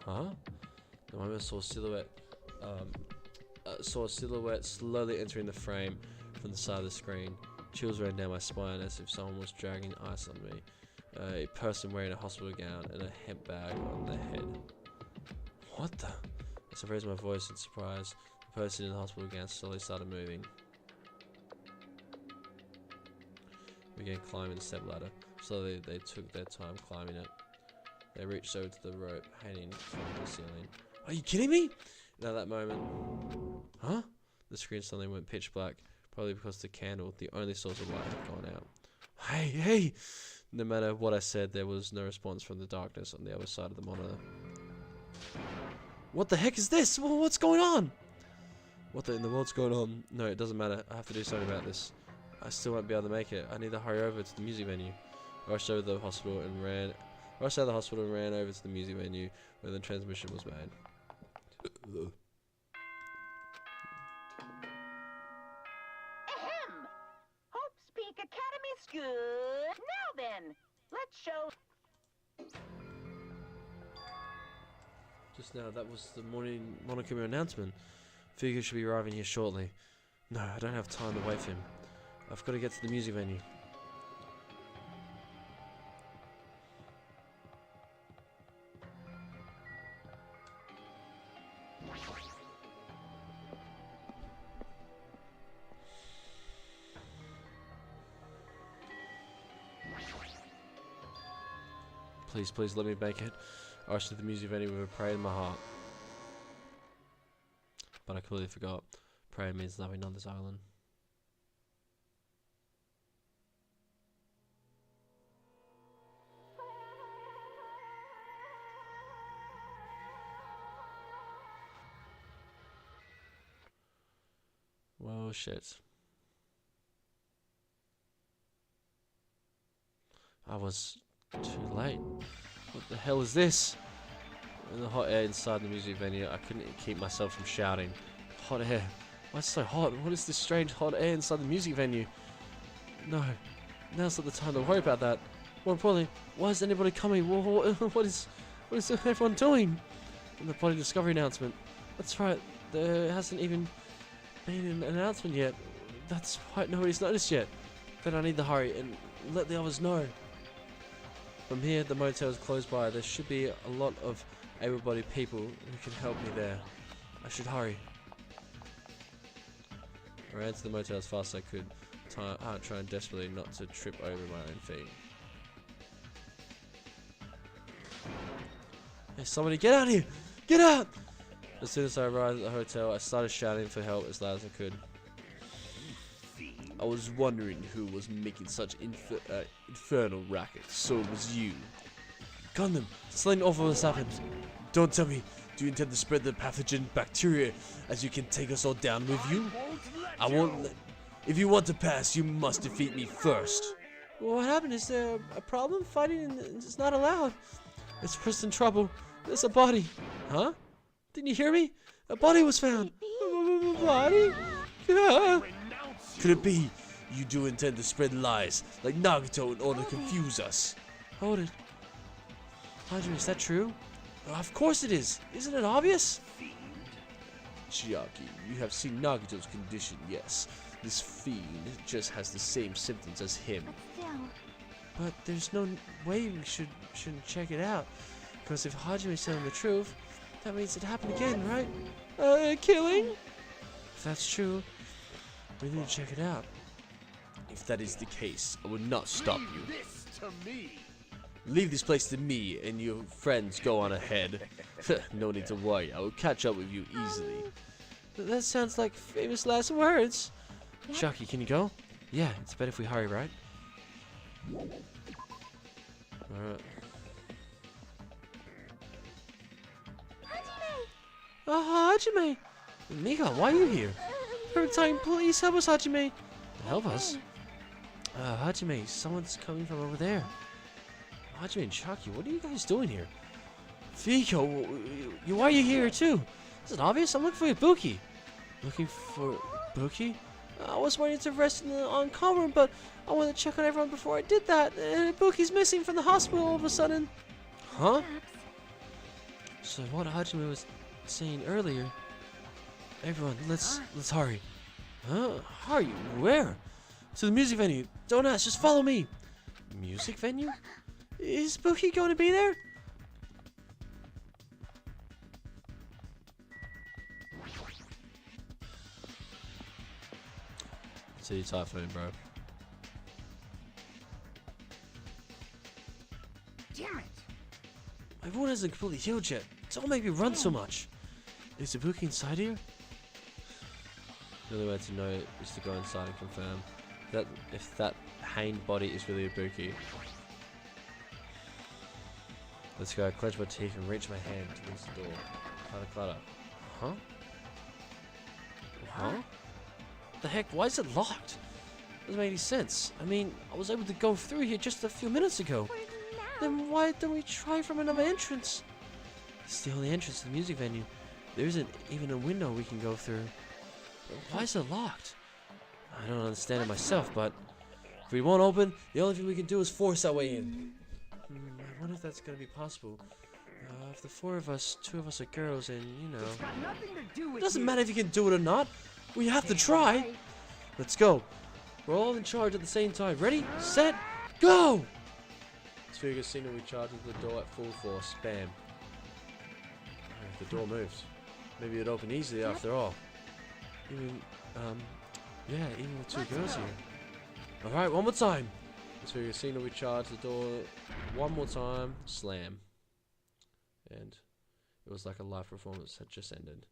Huh? The moment I saw a silhouette slowly entering the frame from the side of the screen. Chills ran down my spine as if someone was dragging ice on me. A person wearing a hospital gown and a hemp bag on their head. What the? As I raised my voice in surprise, the person in the hospital gown slowly started moving. We began climbing the step ladder. Slowly, they took their time climbing it. They reached over to the rope hanging from the ceiling. Are you kidding me? And at that moment, huh? The screen suddenly went pitch black, probably because the candle, the only source of light, had gone out. Hey, hey! No matter what I said, there was no response from the darkness on the other side of the monitor. What the heck is this? What's going on? What in the world's going on? No, it doesn't matter. I have to do something about this. I still won't be able to make it. I need to hurry over to the music venue. I rushed over to the hospital and ran over to the music venue where the transmission was made. Ahem! Hope's Peak Academy's good. Now then, let's show. Just now, that was the morning Monokuma announcement. Figure should be arriving here shortly. No, I don't have time to wait for him. I've got to get to the music venue. Please, please let me make it. I rushed to the music venue with a prayer in my heart. But I completely forgot. Prayer means nothing on this island. Well, shit. I was too late. What the hell is this? In the hot air inside the music venue, I couldn't keep myself from shouting. Hot air? Why is it so hot? What is this strange hot air inside the music venue? No, now's not the time to worry about that. More importantly, why is anybody coming? What is everyone doing? And the bloody Discovery announcement. That's right, there hasn't even been an announcement yet. That's right, nobody's noticed yet. Then I need to hurry and let the others know. From here, the motel is close by. There should be a lot of able-bodied people who can help me there. I should hurry. I ran to the motel as fast as I could, trying desperately not to trip over my own feet. Hey, somebody get out here! Get out! As soon as I arrived at the hotel, I started shouting for help as loud as I could. I was wondering who was making such infernal racket, so it was you. Gundam, something awful has happened. Don't tell me, do you intend to spread the pathogen bacteria as you can take us all down with you? I won't let... If you want to pass, you must defeat me first. Well, what happened? Is there a problem? Fighting is not allowed. It's first in trouble. There's a body. Huh? Didn't you hear me? A body was found. A body? Yeah. Could it be you do intend to spread lies like Nagato in order to confuse us? Hold it. Hajime, is that true? Of course it is. Isn't it obvious? Chiaki, you have seen Nagato's condition, yes. This fiend just has the same symptoms as him. But there's no way we shouldn't check it out. Because if Hajime's telling the truth, that means it happened again, right? Killing? If that's true, we need to check it out. If that is the case, I will not stop you. This to me. Leave this place to me and your friends go on ahead. No need to worry, I will catch up with you easily. That sounds like famous last words. Chucky, can you go? Yeah, it's better if we hurry, right? Alright. Hajime! Mika, why are you here? Perfect time, please help us, Hajime! Help us? Hajime, someone's coming from over there. Hajime and Chucky, what are you guys doing here? Fiko, why are you here too? Is it obvious? I'm looking for Ibuki. Looking for Ibuki? I was waiting to rest in the on-call room, but I wanted to check on everyone before I did that. Ibuki's missing from the hospital all of a sudden. Huh? So what Hajime was saying earlier. Everyone, let's hurry. Huh? Hurry? Where? To the music venue. Don't ask, just follow me. Music venue? Is Ibuki going to be there? See you, Typhoon, bro. Damn it! My wound hasn't completely healed yet. Don't make me run so much. Is Ibuki inside here? The only way to know is to go inside and confirm that if that hanged body is really Ibuki. Let's go. I clench my teeth and reach my hand towards the door. Clutter, clutter. Huh? Huh? The heck? Why is it locked? Doesn't make any sense. I mean, I was able to go through here just a few minutes ago. Then why don't we try from another entrance? It's the only entrance to the music venue. There isn't even a window we can go through. But why is it locked? I don't understand it myself, but if we won't open, the only thing we can do is force our way in. I wonder if that's gonna be possible. If the four of us, two of us are girls, and you know, It's got nothing to do with it doesn't you. matter if you can do it or not. We have to try. Let's go. We're all in charge at the same time. Ready, set, go! Sphere Casino, we charge into the door at full force. Bam. If the door moves, maybe it'd open easily after all. Even, yeah, even with two girls here. Alright, one more time. Sphere Casino, we charge the door one more time. Slam. And it was like a live performance had just ended.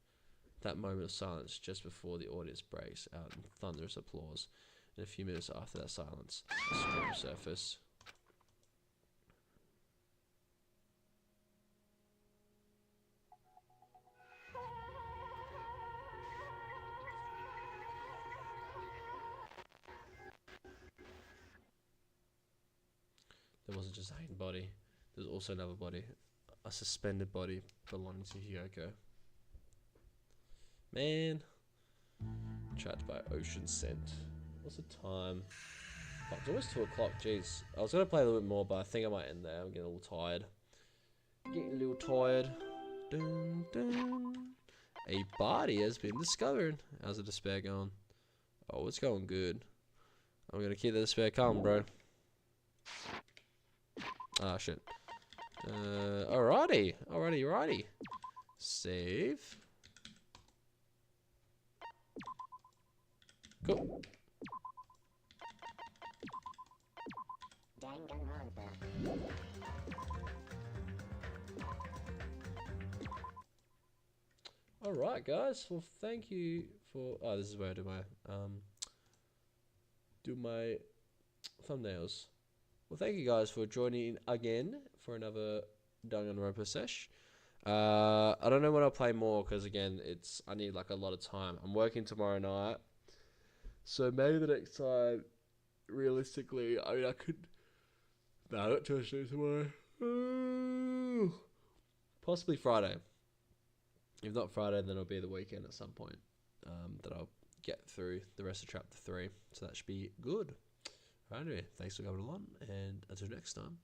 That moment of silence just before the audience breaks out in thunderous applause. And a few minutes after that silence, a scream surface. There wasn't just a hanging body. There was also another body. A suspended body belonging to Hyoko. Man. Trapped by ocean scent. What's the time? Fuck, it's almost 2 o'clock, jeez. I was gonna play a little bit more, but I think I might end there. I'm getting a little tired. Getting a little tired. Dun, dun. A body has been discovered. How's the despair going? Oh, it's going good. I'm gonna keep the despair calm, bro. Ah, shit. Alrighty. Save. Cool. Danganronpa. Alright, guys. Well, thank you for... Oh, this is where I do my thumbnails. Well, thank you guys for joining again for another Danganronpa sesh. I don't know when I'll play more because again, I need like a lot of time. I'm working tomorrow night, so maybe the next time, realistically, I mean, I could. No, I got church day tomorrow. Possibly Friday. If not Friday, then it'll be the weekend at some point. That I'll get through the rest of chapter 3, so that should be good. Right, anyway, thanks for coming along, and until next time.